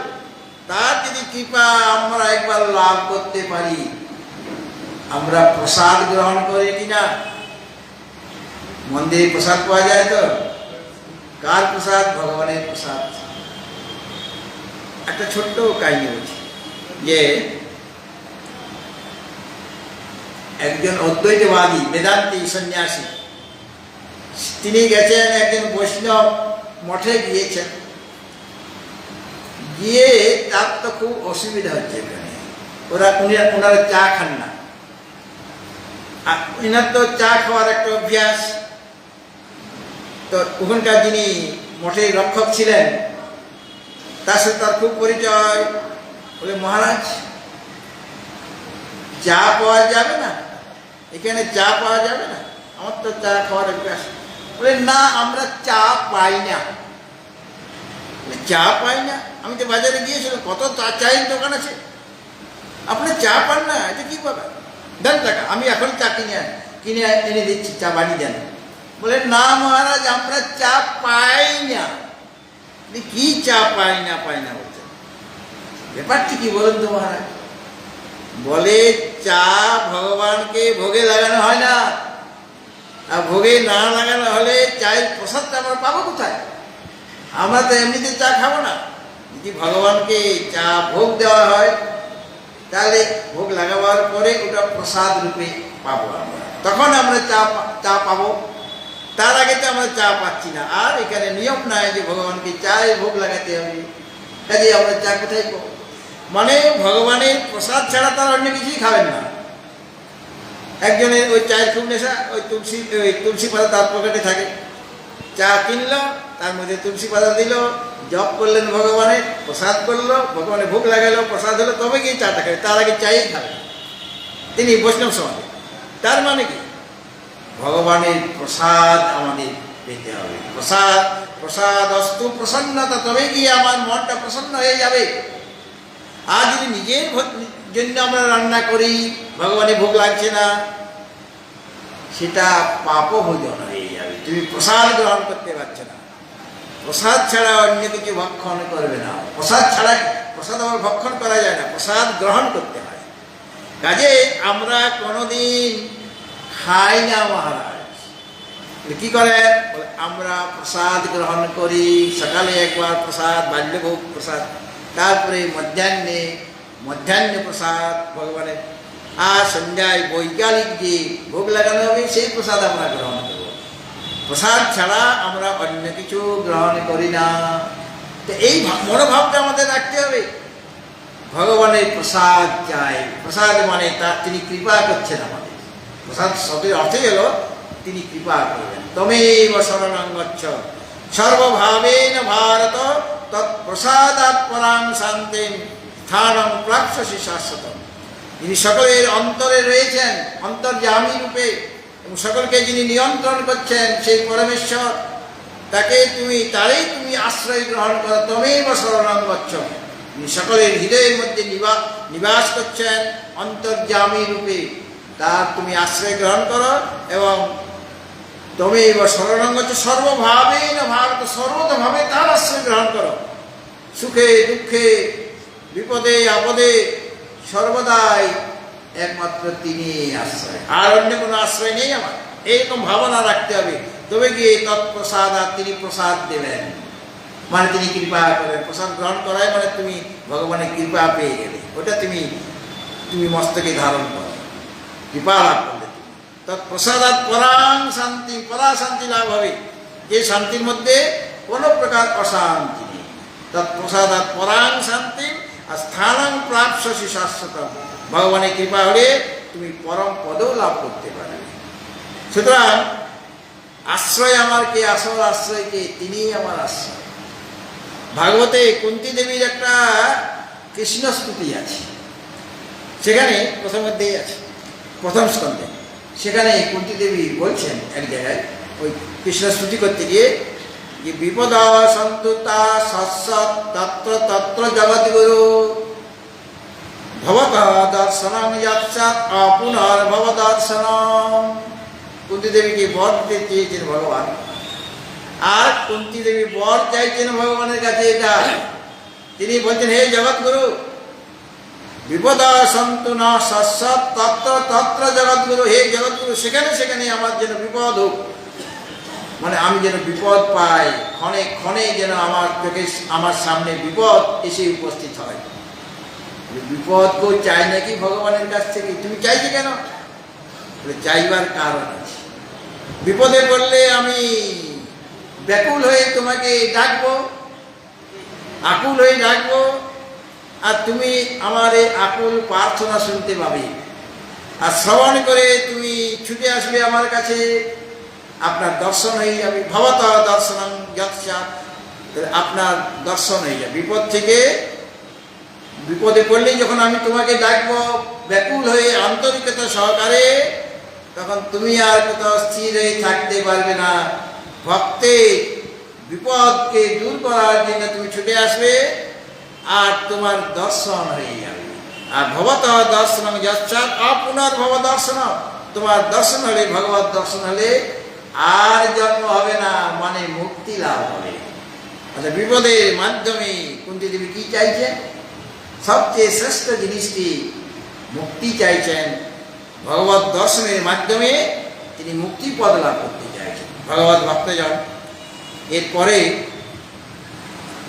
তার যদি কৃপা আমরা একবার লাভ করতে পারি, আমরা প্রসাদ গ্রহণ করি কিনা? মন্দিরে প্রসাদ পাওয়া যায় তো, কার প্রসাদ? ভগবানের প্রসাদ। একটা ছোট্ট কাহিনী বলছি যে একজন অদ্বৈতবাদী বেদান্তি সন্ন্যাসী, তিনি গেছেন একজন বৈষ্ণব মঠে গিয়েছেন। গিয়ে তার তো খুব অসুবিধা হচ্ছে, এখানে ওনারা চা খান না, আর এনার তো চা খাওয়ার একটা অভ্যাস। তো ওখানকার যিনি মঠের রক্ষক ছিলেন তার সাথে তার খুব পরিচয়। বলে, মহারাজ চা পাওয়া যাবে না, এখানে চা পাওয়া যাবে না, আমার তো চা খাওয়ার অভ্যাস। বলে, না আমরা চা পাই না। চা পাই না? আমি তো বাজারে গিয়েছিলাম, কত চায়ের দোকান আছে, আপনি চা পান না, এটা কি পাবেন? দেন টাকা, আমি এখন চা কিনে এনে দিচ্ছি, চা বানিয়ে দেন। বলে, না মহারাজ আমরা চা পাই না। কি চা পাই না বলছেন, ব্যাপারটি কি বলুন তো মহারাজ? বলে, চা ভগবানকে ভোগে লাগানো হয় না, আর ভোগে না লাগানো হলে চায়ের প্রসাদটা আমরা পাবো কোথায়? আমরা তো এমনিতে চা খাবো না। যদি ভগবানকে চা ভোগ দেওয়া হয় তাহলে ভোগ লাগাবার পরে ওটা প্রসাদ রূপে পাবো আমরা, তখন আমরা চা পাবো। তার আগে তো আমরা চা পাচ্ছি না। আর এখানে নিয়ম নাই যে ভগবানকে চায়ে ভোগ লাগাতে হবে, কাজে আমরা চা কোথায় পাবো? মানে ভগবানের প্রসাদ ছাড়া তার অন্য কিছুই খাবেন না। একজনের ওই চায়ের খুব নেশা, ওই তুলসী পাতা তার পকেটে থাকে, চা কিনলো, তার মধ্যে তুলসী পাতা দিল, জপ করলেন ভগবানের, প্রসাদ করলো, ভগবানের ভোগ লাগালো, প্রসাদ হলো, তবে গিয়ে চাটা খাবে, তার আগে চাই খাবে। তিনি বৈষ্ণব সমাজে। তার মানে কি? ভগবানের প্রসাদ আমাদের পেতে হবে। প্রসাদ অস্তু প্রসন্নতা, তবে গিয়ে আমার মনটা প্রসন্ন হয়ে যাবে। আর যদি নিজের জন্য আমরা রান্না করি, ভগবানের ভোগ লাগছে না, সেটা পাপ ভোজন হয়ে যাবে। তুমি প্রসাদ গ্রহণ করতে পারছো না, প্রসাদ ছাড়া অন্য কিছু ভক্ষণ করবে না। প্রসাদ আবার ভক্ষণ করা যায় না, প্রসাদ গ্রহণ করতে হয়। কাজে আমরা কোনোদিন খাই না মহারাজ। কি করে? আমরা প্রসাদ গ্রহণ করি, সকালে একবার প্রসাদ, বাল্যভোগ প্রসাদ, তারপরে মধ্যাহ্ন প্রসাদ ভগবানের, আর সন্ধ্যায় বৈকালিক যে ভোগ লাগানো হবে সেই প্রসাদ আমরা গ্রহণ করব। প্রসাদ ছাড়া আমরা অন্য কিছু গ্রহণ করি না। তো এই মনোভাবটা আমাদের রাখতে হবে। ভগবানের প্রসাদ চাই। প্রসাদ মানে তিনি কৃপা করছেন আমাদের। প্রসাদ শব্দের অর্থই হলো তিনি কৃপা করবেন। তমেব শরণং গচ্ছ সর্বভাবেন ভারত তৎপ্রসাদাৎ পরাং শান্তিং স্থানং প্রাপ্স্যসি শাশ্বতম। যিনি সকলের অন্তরে রয়েছেন, অন্তর্যামী রূপে, এবং সকলকে যিনি নিয়ন্ত্রণ করছেন, সেই পরমেশ্বর, তারই তুমি আশ্রয় গ্রহণ করো। তমেব শরণং গচ্ছ, তিনি সকলের হৃদয়ের মধ্যে নিবাস করছেন অন্তর্যামী রূপে, তার তুমি আশ্রয় গ্রহণ করো। এবং তমেব শরণং গচ্ছ সর্বভাবেন ভারত, সর্বতভাবে তার আশ্রয় গ্রহণ করো। সুখে দুঃখে বিপদে আপদে সর্বদাই একমাত্র তিনি আশ্রয়, আর অন্য কোনো আশ্রয় নেই আমার। এইরকম ভাবনা রাখতে হবে। তবে গিয়ে তৎপ্রসাদ, আর তিনি প্রসাদ দেবেন, মানে তিনি কৃপা করেন। প্রসাদ গ্রহণ করায় মানে তুমি ভগবানের কৃপা পেয়ে গেলে, ওটা তুমি মস্তকে ধারণ করো, কৃপা লাভ করলে। তৎপ্রসাদাৎ পরাং শান্তি, পরাশান্তি লাভ হবে, যে শান্তির মধ্যে কোনো প্রকার অশান্তি নেই। তৎপ্রসাদাৎ পরাং শান্তি আর স্থানং প্রাপ্স্যসি শাশ্বতম, ভগবানের কৃপা হলে তুমি পরম পদও লাভ করতে পারবে। সুতরাং আশ্রয় আমার কে? আসল আশ্রয় কে? তিনিই আমার আশ্রয়। ভাগবতে কুন্তী দেবীর একটা কৃষ্ণ স্তুতি আছে, সেখানে প্রথম অধ্যায়ে আছে, প্রথম স্কন্ধে। সেখানে কুন্তী দেবী বলছেন এক জায়গায়, ওই কৃষ্ণ স্তুতি করতে গিয়ে, যে বিপদ সন্তুতা সৎসৎ তত্র তত্র জগদ্গুরু ভবত দর্শনং যৎসৎ অপুনর্ভব দর্শনম। কুন্তী দেবীকে বর দিতে চেয়েছেন ভগবান, আর কুন্তী দেবী বর চাইছেন ভগবানের কাছে এটা। তিনি বলছেন, হে জগৎগুরু, বিপদ সন্তু ন সৎসৎ তত্র তত্র জগৎগুরু, হে জগৎগুরু, সেখানে সেখানে আমার যেন বিপদ হোক, মানে আমি যেন বিপদ পাই, ক্ষণে ক্ষণে যেন আমার সামনে বিপদ এসে উপস্থিত হয়। বিপদ কেউ চাই নাকি ভগবানের কাছ থেকে? তুমি চাইছে কেন? চাইবার কারণ আছে। বিপদে পড়লে আমি ব্যাকুল হয়ে তোমাকে ডাকবো, আকুল হয়ে ডাকবো, আর তুমি আমার এই আকুল প্রার্থনা শুনতে পাবে, আর শ্রবণ করে তুমি ছুটে আসবে আমার কাছে, আপনার দর্শন হয়ে যাবে। ভবত দর্শনং যৎসাৎ, আপনার দর্শন হয়ে যাবে। বিপদ থেকে, বিপদে পড়লেই যখন আমি তোমাকে ডাকবো ব্যাকুল হয়ে আন্তরিকতা সহকারে, তখন তুমি আর কোথাও স্থির হয়ে থাকতে পারবে না। ভক্তের বিপদকে দূর করার জন্য তুমি ছুটে আসবে, আর তোমার দর্শন হয়ে যাবে। আর ভবত দর্শনং যৎসাৎ অপুনর্ভব দর্শন, তোমার দর্শন হলে, ভগবত দর্শন হলে আর জন্ম হবে না, মানে মুক্তি লাভ হবে। আচ্ছা, বিপদের মাধ্যমে কুন্তী দেবী কি চাইছেন? সবচেয়ে শ্রেষ্ঠ জিনিসটি মুক্তি চাইছেন। ভগবত দর্শনের মাধ্যমে তিনি মুক্তি পদ লাভ করতে চাইছেন ভগবত ভক্তজন। এরপরে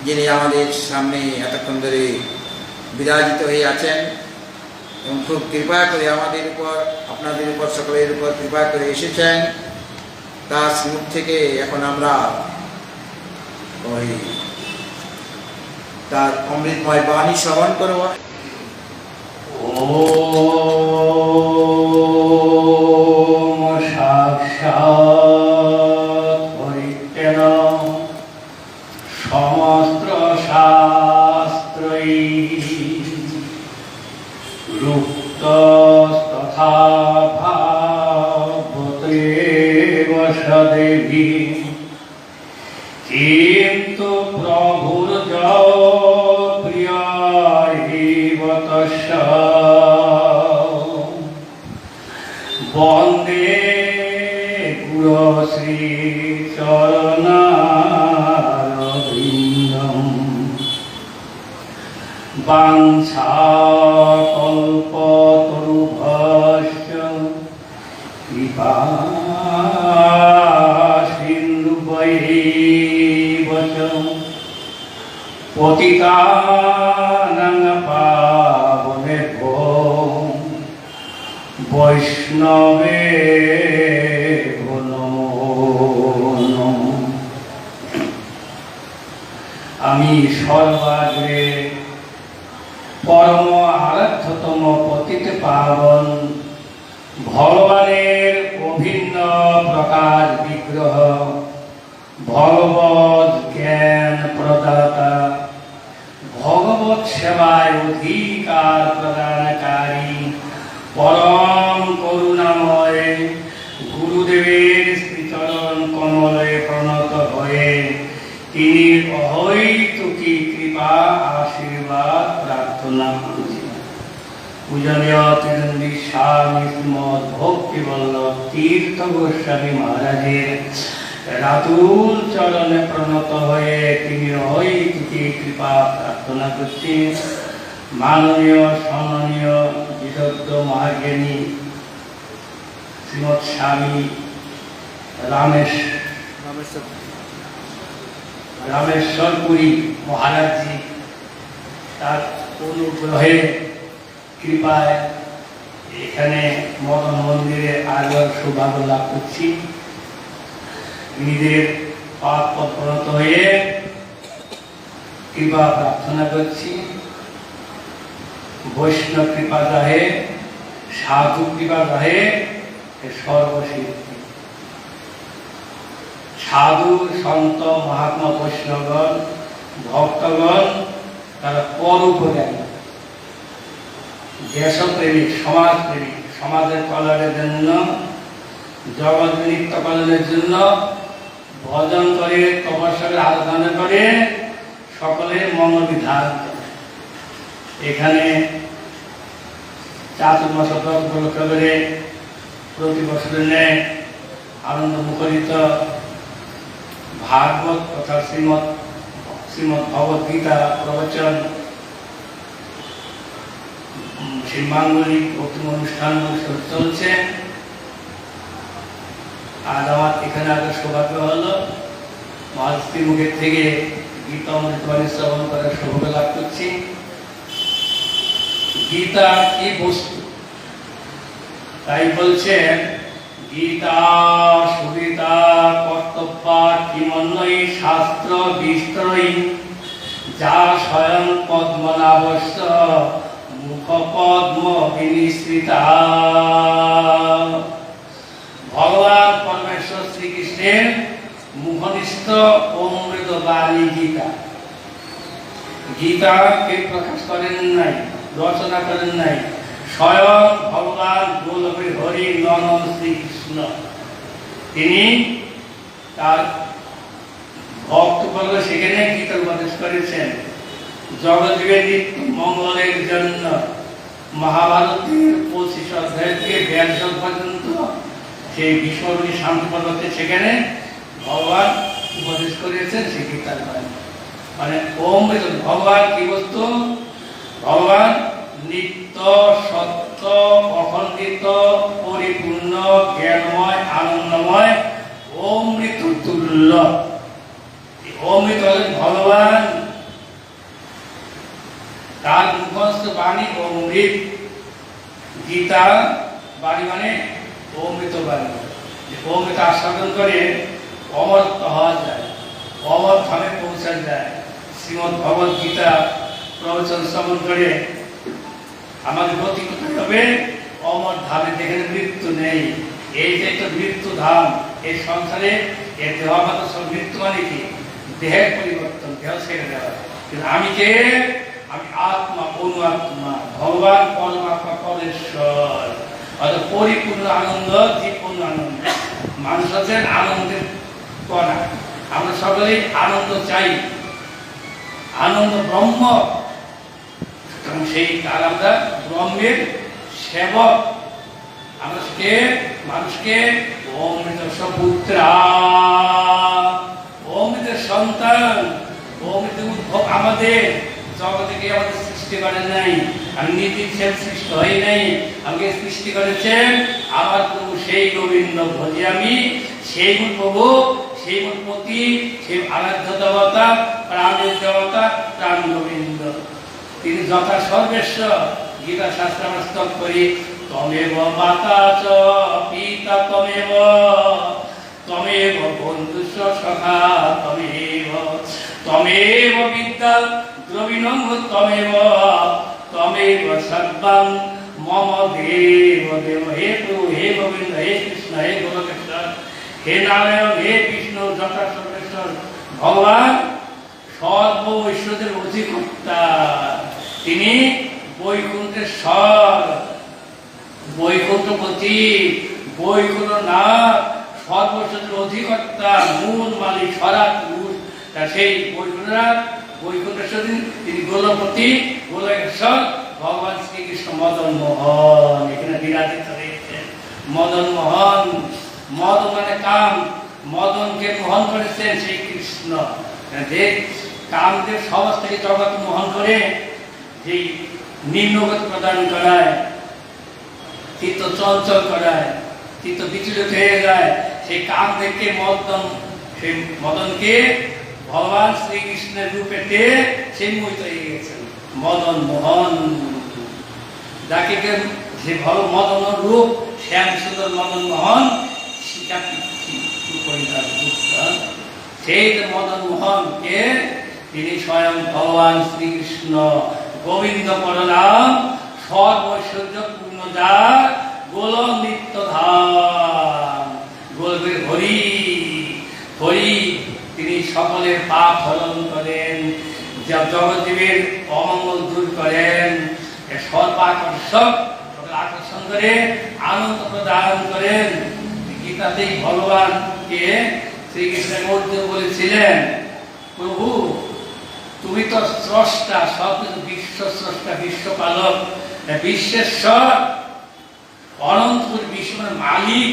যিনি আমাদের সামনে এতক্ষণ ধরে বিরাজিত হয়ে আছেন এবং খুব কৃপা করে আমাদের উপর, আপনাদের উপর, সকলের উপর কৃপা করে এসেছেন, তার মুখ থেকে এখন আমরা ওই তার অমৃতময় বাণী শ্রবণ করব। ওম সাক্ষাৎ পরিত্যাগ সমস্ত শাস্ত্রৈ রুক্ত তথা ভাবতে বসদেবী, কিন্তু প্রভুর প্রিয় তস্য বন্দে গুরু শ্রী চরণারবিন্দম বাঞ্ছাকল্পতরুভ্যশ্চ কৃপা সিন্ধুভ্যৈব চ পতিতানাং পাবনেভ্যো বৈষ্ণবেভ্যো নমো নমঃ। আমি সর্বাগ্রে পরম আরাধ্যতম পতিত পাবন ভগবানের অভিন্ন প্রকার বিগ্রহ, ভগবত জ্ঞান প্রদাতা, ভগবত সেবায় অধিকার প্রদানকারী, পরম করুণাময় গুরুদেবের শ্রীচরণ কমলে প্রণত হয়ে তিনি অহৈতুকী কৃপা আশীর্বাদ প্রার্থনা করছি। পূজনীয় তিরুন্দি স্বামী শ্রীমৎ ভক্তিবল্লভ তীর্থ গোস্বামী মহারাজের রাতুল চরণে প্রণত হয়ে তিনি অহৈতুকী কৃপা প্রার্থনা করছি। মাননীয় সম্মানীয় বিদগ্ধ মহাজ্ঞানী শ্রীমৎ স্বামী রামেশ্বরপুরী মহারাজজি, তার অনুগ্রহে কৃপায় এখানে মদন মন্দিরে আগর সৌভাগ্য লাভ করছি। নিজের পাপ প্রণত হয়ে কৃপা প্রার্থনা করছি। বৈষ্ণব কৃপা দাহে, সাধু কৃপা দাহে সর্বসিদ্ধি। সাধু সন্ত মহাত্মা বৈষ্ণবগণ ভক্তগণ তারা পরোপকারী, দেশপ্রেমিক, সমাজপ্রেমিক, সমাজের কল্যাণের জন্য, জগৎ নিত্য কল্যাণের জন্য ভজন করে, তপস্যার আরাধনা করে, সকলের মঙ্গল বিধান। এখানে চাতুর্মাস ব্রত উপলক্ষ করে প্রতি বছরের ন্যায় আনন্দ মুখরিত ভাগবত তথা শ্রীমৎ ভগবত গীতা প্রবচন, সেই মাঙ্গলিক ভক্তি অনুষ্ঠান চলছে। আজ আমার এখানে আসার সৌভাগ্য হলো, মহাস্ত্রী মুখের থেকে গীতা অমৃতবাণী শ্রবণ করার সৌভাগ্য লাভ করছি। গীতা কি বস্তু? তাই বলছেন গীতা সুবিতা কর্তব্য কিমন্বয়ী শাস্ত্র বিস্তরয়ী যা স্বয়ং পদ্মনাভস্য মুখ পদ্ম বিনিসৃতা। ভগবান পরমেশ্বর শ্রীকৃষ্ণের মুখনিষ্ঠ অমৃত বাণী গীতা। গীতা কে প্রকাশ করেন নাই, রচনা করেন নাই, স্বয়ং ভগবান গোলকের হরি নন্দন শ্রীকৃষ্ণ। তিনি তার ভক্তবর্গ সেখানে গীতা উপদেশ করেছেন। জগৎজীবের নিত্য মঙ্গলের জন্য মহাভারতের 25 অধ্যায় থেকে 42 পর্যন্ত সেই বিশ্বরূপী শান্তি পর্বতে সেখানে ভগবান উপদেশ করেছেন সেই গীতার বাণী। মানে অমৃত ভগবান কি বস্তু? ভগবান নিত্য সত্য অখণ্ডিত পরিপূর্ণ জ্ঞানময় আনন্দময় অমৃত তুল্য। অমৃত হলেন ভগবান, তার মুখস্থ বাণী অমৃত। গীতা বাণী মানে অমৃত বাণী। অমৃত আস্বাদন করে অমরত্ব হওয়া যায়, অমর ধামে পৌঁছা যায়। শ্রীমদ্ ভগবত গীতা প্রবচন শ্রবণ করে আমাদের গতি কোথায় হবে? অমর ধামে, যেখানে মৃত্যু নেই। এই যে একটা মৃত্যু ধাম, এই সংসারে এর দেহাগত সব মৃত্যু মানে কি? দেহের পরিবর্তন, দেহ ছেড়ে দেওয়া। কিন্তু আমি কে? আমি আত্মা, অনু আত্মা, ভগবান পরমাত্মা পরেশ্বর। অর্থাৎ পরিপূর্ণ আনন্দ, জীবন আনন্দ। মানুষ হচ্ছেন আনন্দের কণা। আমরা সকলেই আনন্দ চাই, আনন্দ ব্রহ্ম। সেই কাল আমরা ব্রহ্মের সেবক। মানুষকে অমৃত পুত্রা, অমৃতের সন্তান, অমৃত উদ্ভব। আমাদের জগতে কে আমাদের সৃষ্টি করেন নাই, আমি নিজে সৃষ্টি হই নাই। আমাকে সৃষ্টি করেছেন আমার প্রভু সেই গোবিন্দ ভজি আমি, সেই প্রভু, সেই পতি, সেই আরাধ্য দেবতা, প্রাণের দেবতা, প্রাণ গোবিন্দ। তিনি যথা সর্বেশ্বর। গীতা শাস্ত্র আমরা স্তব করি, তমেব মাতা চ পিতা তমেব, তমেব বন্ধুস্ব সখা তমেব, তমেব বিদ্যা দ্রবিণং তমেব, তমেব সর্বং মম দেব দেব। হে প্রভু, হে গোবিন্দ, হে কৃষ্ণ, হে গোলকেশ্বর, হে নারায়ণ, হে বিষ্ণু, যথা সর্বেশ্বর ভগবান সর্ব ঐশ্বর্যের অধিকর্তা। তিনি বৈকুণ্ঠেশ্বর, বৈকুণ্ঠপতি, বৈকুণ্ঠনাথ, সর্বৈশ্বর্যের অধিকর্তা, মূল মালিক, সরাট মূল। সেই বৈকুণ্ঠনাথ, বৈকুণ্ঠেশ্বর তিনি গোলপতি, গোলকেশ্বর ভগবান শ্রীকৃষ্ণ মদন মোহন এখানে বিরাজিত হয়েছেন। মদন মোহন, মদ মানে কাম, মদনকে মোহন করেছেন সেই কৃষ্ণ। যে কামকে সমাজ থেকে জগৎ মোহন করে যেই নিম্নগত প্রদান করায়, চিত্ত চঞ্চল করায়, চিত্ত বিচলিত হয়ে যায়, সেই কাম থেকে সেই মদনকে ভগবান শ্রীকৃষ্ণের রূপেতে সেই মোহিত হয়ে গেছেন মদন মোহন। যাকে যে মদন রূপ শ্যাম সুন্দর মদন মোহন, সেই মদন মোহনকে তিনি স্বয়ং ভগবান শ্রীকৃষ্ণ গোবিন্দ পরনাম, সর্বৈশ্বর্য পূর্ণ যার গোলক নিত্য ধাম, গোলকের হরি। হরি তিনি সকলের পাপ হরণ করেন, জগৎজীবের অমঙ্গল দূর করেন, সর্বাকর্ষক আকর্ষণ করে আনন্দ প্রদান করেন। গীতাতেই ভগবানকে শ্রীকৃষ্ণের মধ্যে বলেছিলেন, প্রভু তুমি তো স্রষ্টা, সবকিছু বিশ্ব স্রষ্টা, বিশ্বপালক, বিশ্বেশ্বর, অনন্তপুর বিশ্বের মালিক,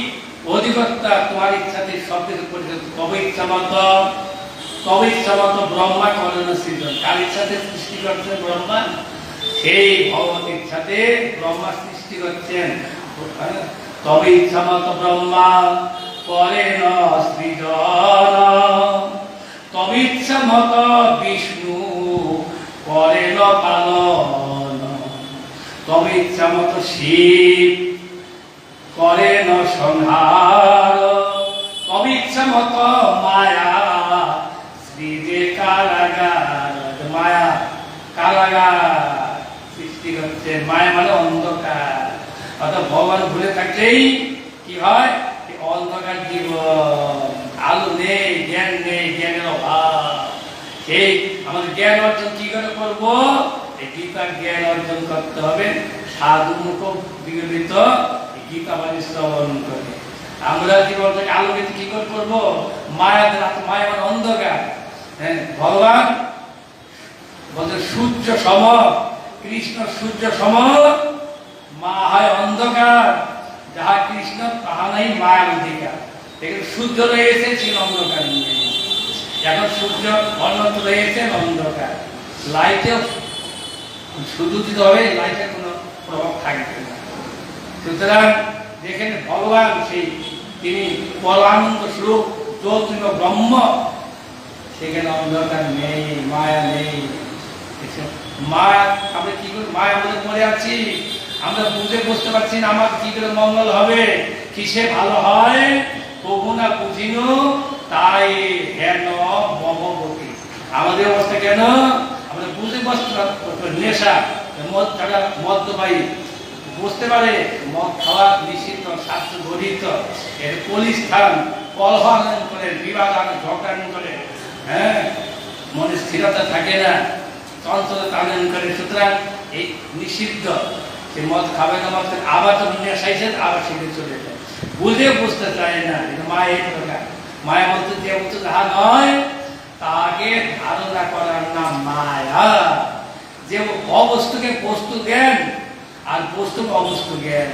অধিকর্তা। তোমার ইচ্ছাতে সবকিছু পরিচালিত। তবে ইচ্ছা মতো ব্রহ্মা করেন সৃজন। কার ইচ্ছাতে সৃষ্টি করছেন ব্রহ্মা? সেই ভগবত ইচ্ছাতে ব্রহ্মা সৃষ্টি করছেন। তবে ইচ্ছা মতো ব্রহ্মা করেন সৃজন, তবে ইচ্ছা মতো বিষ্ণু করেন পালন, তবে ইচ্ছা মতো শিব সংহার অবিচ্ছা মত মায়া সৃজে কারাগার মায়া কারাগার সৃষ্টি করছে মায়া মানে অন্ধকার অর্থাৎ ভগবান ভুলে থাকলেই কি হয় অন্ধকার জীবন আলো নেই জ্ঞানের অভাব সেই আমাদের জ্ঞান অর্জন কি করে করবো এই গীতার জ্ঞান অর্জন করতে হবে সাধু মুখ বিগলিত গীতা বাণী শ্রবণ করে আমরা জীবনটাকে আলোকিত কি করে করবো মায়া মানে অন্ধকার হ্যাঁ ভগবান বলতে সূর্য সম কৃষ্ণ সূর্য সম মা হয় অন্ধকার যাহা কৃষ্ণ তাহা নাই মায়ার অধিকার দেখুন সূর্য রয়েছে সেই অন্ধকার নেই এখন সূর্য অন্যত্র রয়েছে অন্ধকার লাইটে শুধু দিতে হবে লাইটের কোনো প্রভাব থাকবে না সুতরাং যেখানে ভগবান সেই তিনি পরমানন্দ স্বরূপ চৌত্রিক ব্রহ্ম সেখানে অন্ধকার নেই মায়া নেই মায়া আমরা কি করি মায়া আমাদের পড়ে আছি আমরা বুঝতে পারছি না আমার কি করে মঙ্গল হবে কিসে ভালো হয় প্রভু না বুঝিনু তাই হেন মমবতী আমাদের অবস্থা কেন আমরা বুঝে নেশা মদ্যপায়ী বুঝতে পারে মদ খাওয়া নিষিদ্ধ শাস্ত্র গঠিত এর কলিস্থান কলহ আনয়ন করে বিবাদ ঝগড়ান করে হ্যাঁ মনে স্থিরতা থাকে না চঞ্চলতা আনয়ন করে সুতরাং এই নিষিদ্ধ সে মদ খাবে না মদ আবার তো নেশাইছেন আবার সেটা চলে যায় বুঝতে চায় না মায়া এই প্রকার মায়া বলতে যে বলতে তাহা নয় তাকে ধারণা করার নাম মায়া যে অবস্তুকে বস্তু জ্ঞান আর বস্তু অবস্তু জ্ঞান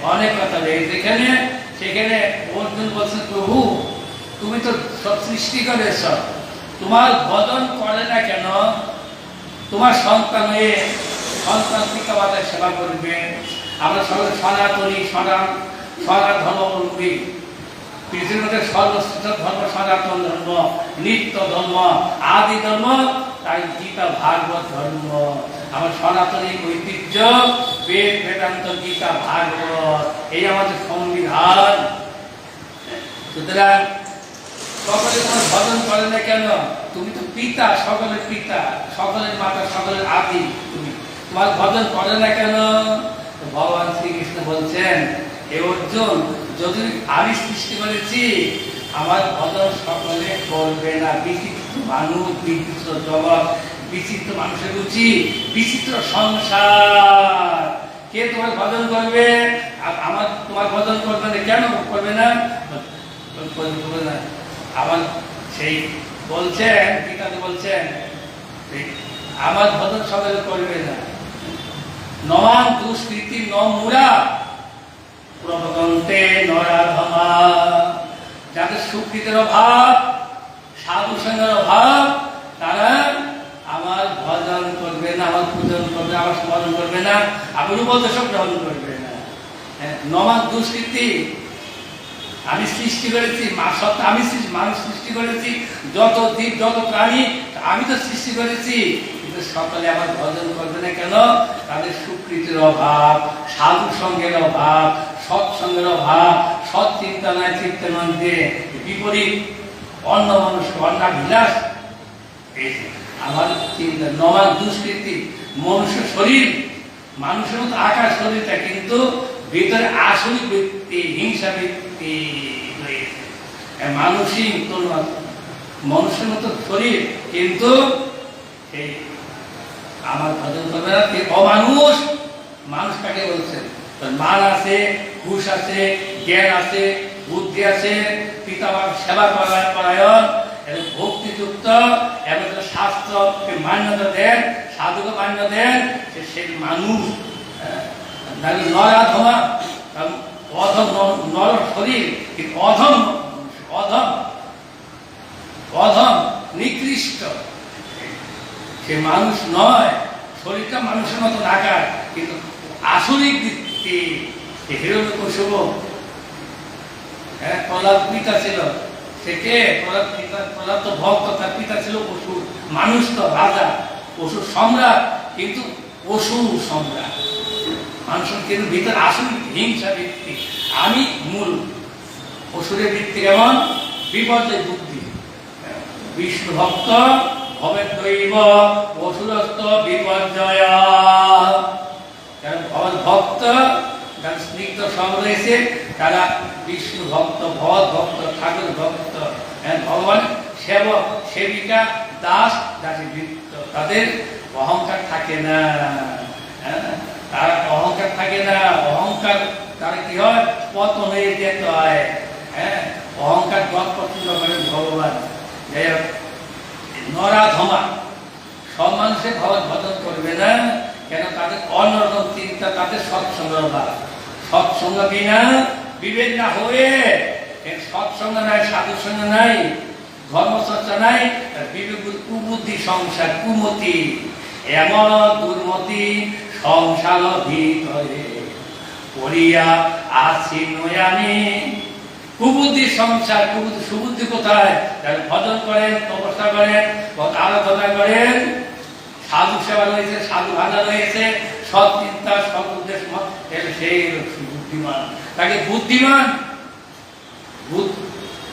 অনেক কথা রয়েছে এখানে সেখানে অর্জুন বলছেন প্রভু তুমি তো সব সৃষ্টি করেছ তোমার ভজন করে না কেন তোমার সন্তান হয়ে সন্তান পিতা মাতার সেবা করবে আমরা সকলে সনাতনী ধর্মাবলম্বী পৃথিবীর মধ্যে সর্বশ্রেষ্ঠ ধর্ম সনাতন ধর্ম নিত্য ধর্ম আদি ধর্ম তাই গীতা ভাগবত ধর্ম আমার সনাতনী ঐতিহ্য বেদ বেদান্ত গীতা ভাগবত এই আমাদের সংবিধান সুতরাং সকলে তোমার ভজন করে না কেন তুমি তো পিতা সকলের মাতা সকলের আদি তুমি তোমার ভজন করে না কেন ভগবান শ্রীকৃষ্ণ বলছেন হে অর্জুন যদি আমি সৃষ্টি করেছি আমার ভজন সকলে করবে না বিচিত্র মানুষ বিচিত্র জগৎ বিচিত্র মানুষের রুচি বিচিত্র সংসার কে তোমার ভজন করবে আমার তোমার ভজন করবে না কেন করবে না আমার সেই বলছেন গীতাতে বলছেন আমার ভজন সকলে করবে না নমান দুষ্কৃতি নমুরা প্রবদন্তে নরাধমা যাদের সুকৃতির অভাব সাধু সঙ্গের অভাব তারা আমার ভজন করবে না আমার পূজন করবে আমার স্মরণ করবে না আমার উপদেশ গ্রহণ করবে না নমান দুষ্কৃতি আমি সৃষ্টি করেছি আমি মানুষ সৃষ্টি করেছি যত জীব যত প্রাণী আমি তো সৃষ্টি করেছি কিন্তু সকলে আমার ভজন করবে না কেন তাদের সুকৃতির অভাব সাধু সঙ্গের অভাব সৎসঙ্গের অভাব সৎ চিন্তা নয় চিত্তের মধ্যে বিপরীত অন্য মানুষ অন্নাভিলাষ আমার চিন্তা নমান দুষ্কৃতি মনুষ্য শরীর মানুষের মতো আকার শরীরটা কিন্তু ভিতরে আসল বৃত্তি হিংসা বৃত্তি রয়েছে মানুষই মানুষের মতো শরীর কিন্তু এই আমার ভজন করবে না অমানুষ মানুষ কাকে বলছে মান আছে ঘুষ আছে জ্ঞান আছে বুদ্ধি আছে পিতা সেবা পরায়ণ এবং ভক্তিযুক্ত এবং শাস্ত্রকে মান্যতা দেন সাধুকে মান্য দেন সেই মানুষ নরাধমা অধম নর শরীর অধম অধম অধম নিকৃষ্ট সে মানুষ নয় শরীরটা মানুষের মতো আকার কিন্তু আসরিক বৃত্তি হিরণ্যকশিপ প্রহ্লাদ পিতা ছিল সে কে প্রহ্লাদ তো ভক্ত তার পিতা ছিল অসুর মানুষ তো রাজা অসুর সম্রাট কিন্তু অসুর সম্রাট মানুষের কিন্তু ভিতরে আসল হিংসা বৃত্তি, আমি মূল। অসুরের বৃত্তি কেমন? বিপর্যয় বুদ্ধি। বিষ্ণু ভক্ত ভবে দৈব, অসুরস্ত বিপর্যয়। ভক্ত যারা স্নিগ্ধ সব রয়েছে তারা বিষ্ণু ভক্ত, ভগৎ ভক্ত, ঠাকুর ভক্ত, ভগবান সেবক, সেবিকা, দাস, দাসী বৃত্ত। তাদের অহংকার থাকে না, তারা অহংকার থাকে না। অহংকার তারা কি হয়? পতন হয়ে যেতে হয়। অহংকার গদ পছন্দ করেন ভগবান। যাই হোক, নরাধমা সব মানুষের ভগৎ ভজন করবে না, কেন? তাদের অন্যরকম চিন্তা, তাদের সৎসঙ্গ অভাব। সৎসঙ্গ বিনা বিবেক না হয়ে, সৎসঙ্গ নাই, সাধুর সঙ্গ নাই, ধর্মচর্চা নাই, বিবেক কুবুদ্ধি, সংসার কুমতি, এমন দুর্মতি সংসার ভিতরে পড়িয়া আছি নয়ামি। কুবুদ্ধি সংসার, কুবুদ্ধি। সুবুদ্ধি কোথায়? যারা ভজন করেন, তপস্যা করেন, আরাধনা করেন, সাধু সেবা রয়েছে, সাধু ভাজা রয়েছে, সৎ চিন্তা, সৎ উদ্দেশ্য, সেই বুদ্ধিমান। তাকে বুদ্ধিমান,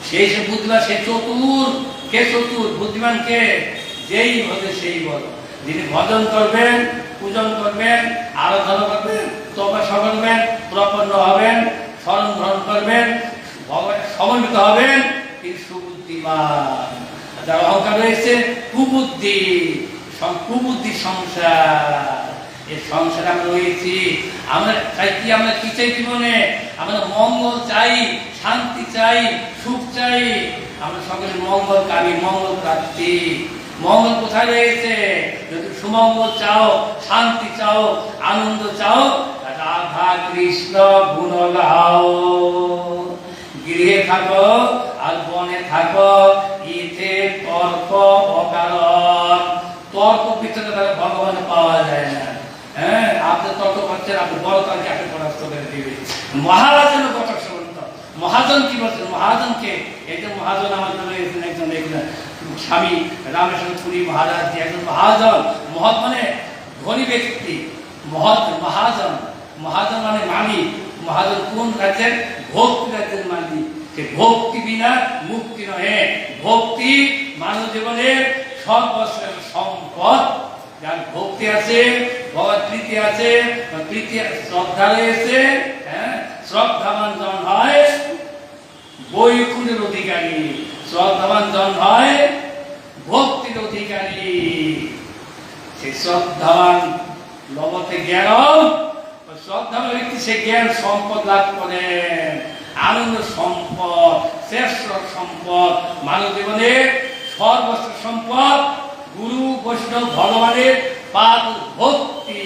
সেই সে বুদ্ধিমান, সে চতুর। কে চতুর? বুদ্ধিমান কে? যেই হবে সেই বল। যিনি ভজন করবেন, পূজন করবেন, আরাধনা করবেন, তপস্যা করবেন, প্রপন্ন হবেন, স্মরণ গ্রহণ করবেন, সমন্বিত হবেন, তিনি সুবুদ্ধিমান। যার অহংকার রয়েছে কুবুদ্ধি, কুবুদ্ধি সংসার। এই সংসারে আমরা রয়েছি। আমরা চাই কি? আমরা কি চাই জীবনে? আমরা মঙ্গল চাই, শান্তি চাই, সুখ চাই। আমরা সকলে মঙ্গল কামী, মঙ্গল প্রাপ্তি। মঙ্গল কোথায় রয়েছে? যদি সুমঙ্গল চাও, শান্তি চাও, আনন্দ চাও, রাধা কৃষ্ণ গুণ গাও। গৃহে থাকো আর বনে থাকো, ইতে তর্ক অকারণ। তর্ক পিছনে তাহলে ভগবান পাওয়া যায় না। আপনি তর্ক করছেন, আপনি বড় তর্কে আপনি পরাস্ত করে দিবে। মহারাজের কথা শুনতো। মহাজন কি বলছেন? মহাজনকে, এই যে মহাজন আমাদের রয়েছেন একজন, স্বামী রামেশ্বর পুরী মহারাজ, একজন মহাজন। মহৎ মানে ধনী ব্যক্তি, মহৎ মহাজন। মহাজন মানে মালিক। মহাজন কোন রাজ্যের? ভক্তি রাজ্যের মালিক। সে ভক্তি বিনা মুক্তি নহে। ভক্তি মানব জীবনের সর্বশ্রেষ্ঠ সম্পদ। যার ভক্তি আছে, ভগবত প্রীতি আছে, প্রীতি শ্রদ্ধা রয়েছে, শ্রদ্ধাবান জন হয় বৈকুণ্ঠের অধিকারী। শ্রদ্ধাবান জন হয় ভক্তির অধিকারী। সেই শ্রদ্ধাবান লবতে জ্ঞান, শ্রদ্ধাবান ব্যক্তি সে জ্ঞান সম্পদ লাভ করেন। আনন্দ সম্পদ, শ্রেষ্ঠ সম্পদ, মানব জীবনের সর্বশ্রেষ্ঠ সম্পদ গুরু বৈষ্ণব ভগবানের পাদ ভক্তি,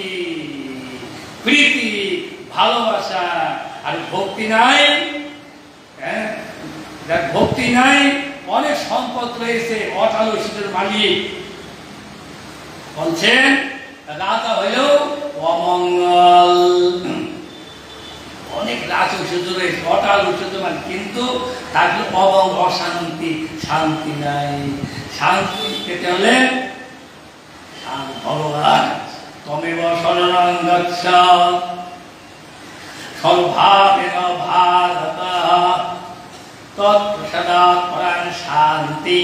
প্রীতি, ভালোবাসা। আর ভক্তি নাই, ভক্তি নাই, অনেক সম্পদ রয়েছে, অটাল ঐশ্বর্যের মালিক। বলছেন রাজা হইলেও অমঙ্গল। অনেক রাজ ঐশ্বর্য রয়েছে, অটাল ঐশ্বর্য মালিক, কিন্তু তার অমঙ্গল, অশান্তি, শান্তি নাই। শান্তি পেতে হলে ভগবান তমেব শরণং গচ্ছ সর্বভাবেন ভারতঃ তৎপ্রসাদাৎ পরাং শান্তি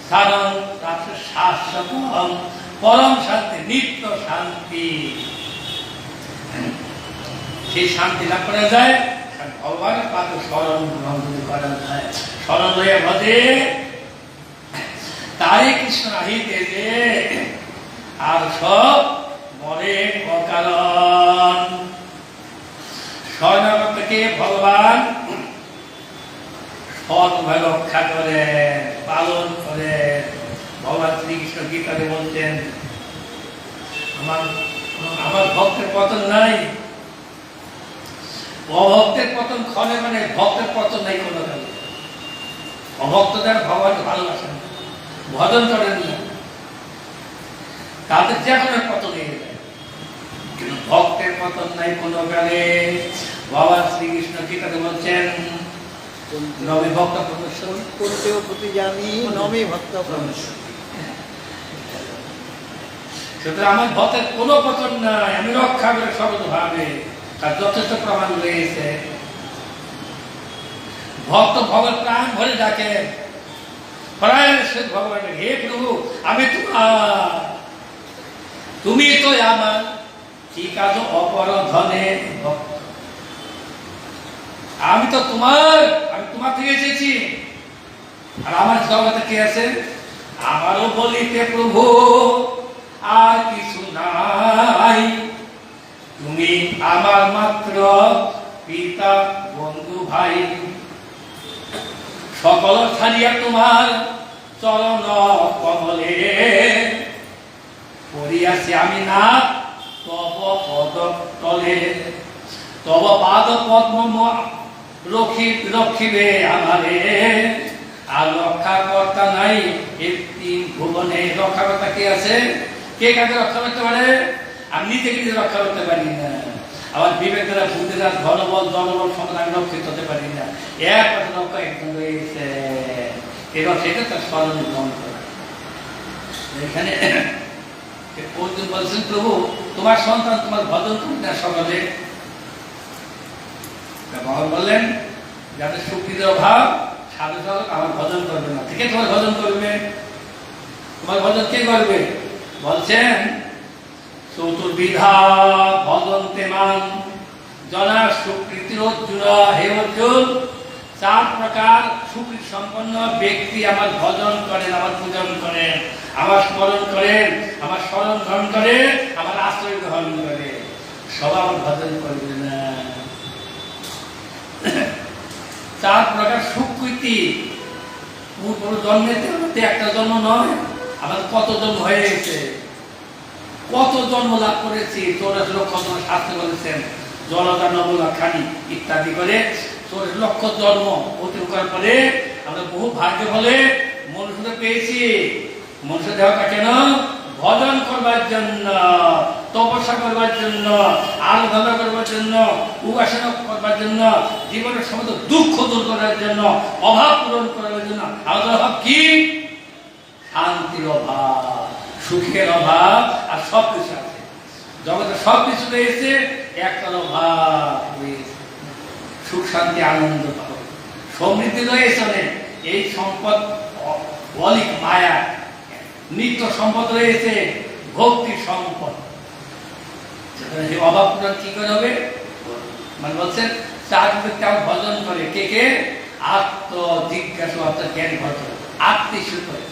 সারং প্রাপ্ত শাশ্বতং। পরম শান্তি, নিত্য শান্তি। সেই শান্তি লাভ করা যায় ভগবানের পাতে স্মরণ গ্রহণ করা যায়। স্মরণ লইয়া ভজে তাই কৃষ্ণ আহিতে যে, আর সব মরে অকারণ। শরণাগতকে ভগবান সৎভাবে রক্ষা করে, পালন করে। ভগবান শ্রীকৃষ্ণ গীতাতে বলছেন, আমার ভক্তের পতন নাই। অভক্তের পতন ক্ষণে, মানে ভক্তের পতন নাই কোনো কালে। অভক্ত যারা ভগবানকে ভালোবাসেন, ভজন করেন না, তাদের যে কোনো পতন হয়ে যায়, কিন্তু ভক্তের পতন নাই কোনো কালে। ভগবান শ্রীকৃষ্ণ গীতাতে বলছেন, নমে ভক্ত প্রদর্শন করতেও প্রতি জানি নমে ভক্ত প্রদর্শন। সুতরাং আমার ভক্তের কোনো পতন নাই, আমি রক্ষা করে সর্বভাবে। তার যথেষ্ট প্রমাণ রয়েছে। ভক্ত ভগবান প্রাণ ভরে ডাকে, ভগবান, হে প্রভু আমি তোমার, তুমি তো আমার, ঠিক আছে অপর ধনে ভক্ত, আমি তো তোমার, আমি তোমার থেকে এসেছি। আর আমার জগতে কে আছে? আমারও বলিতে প্রভু আর কিছু নাই, তুমি আমার মাত্র পিতা বন্ধু ভাই, সকল ছাড়িয়া তোমার চরণ কমলে পড়িয়াছি আমি না তব পদ তলে, তব পাদ পদ্ম রক্ষিবে আমারে, আর রক্ষা কর্তা নাই এই তিন ভুবনে। রক্ষা কর্তা কে আছে? কে কাকে রক্ষা করতে পারে? আমি নিজে নিজে রক্ষা করতে পারি না, আমার বিবেক দ্বারা বুদ্ধি দ্বারা ধনবল জনবল সম্পদ আমি রক্ষিত হতে পারি না। একমাত্র রক্ষা একজন রয়েছে, এবং সেটা তার স্মরণ গ্রহণ করা। এখানে অর্জুন বলছেন, প্রভু তোমার সন্তান তোমার ভজন করি না সকলে। ভগবান বললেন, যাদের শক্তির অভাব সাধু সাধক আমার ভজন করবে না। থেকে তোমার ভজন করবে? তোমার ভজন কে করবে? বলছেন, চতুর্বিধা ভজন্তে মান জনা সুকৃতির অর্জুন, হে অর্জুন, 4 প্রকার সুকৃতি সম্পন্ন ব্যক্তি আমার ভজন করেন, আমার পূজন করেন, আমার স্মরণ করেন, আমার স্মরণ গ্রহণ করে, আমার আশ্রয় গ্রহণ করে, সব আমার ভজন করবে না। 4 প্রকার সুকৃতি পূর্ব জন্মেতে একটা জন্ম নয়, আমার কত জন্ম হয়ে গেছে, কত জন্ম লাভ করেছি। 84 লক্ষ জন্ম শাস্ত্রে বলেছেন, জলদা নবলা খানি ইত্যাদি করে 84 লক্ষ জন্ম অতিক্রম করার পরে আমরা বহু ভাগ্য বলে মনুষ্য পেয়েছি। মনুষ্য দেহটা কেন? ভজন করবার জন্য, তপস্যা করবার জন্য, আরাধনা করবার জন্য, উপাসনা করবার জন্য, জীবনের সমস্ত দুঃখ দূর করার জন্য, অভাব পূরণ করার জন্য। আমাদের অভাব কি? শান্তির অভাব, সুখের অভাব, আর সবকিছু আছে জগতে, সবকিছু রয়েছে, একটার অভাব রয়েছে, সুখ শান্তি আনন্দ পাবো, সমৃদ্ধি রয়েছে অনেক, এই সম্পদ অলিক মায়া, নিত্য সম্পদ রয়েছে, ভক্তির সম্পদ। অভাব পূরণ কি করে হবে? মানে বলছেন, 4 ব্যক্তি আমার ভজন করে, কে কে? আত্ম জিজ্ঞাসা, অর্থাৎ জ্ঞান ভজন, আত্মীয় করে।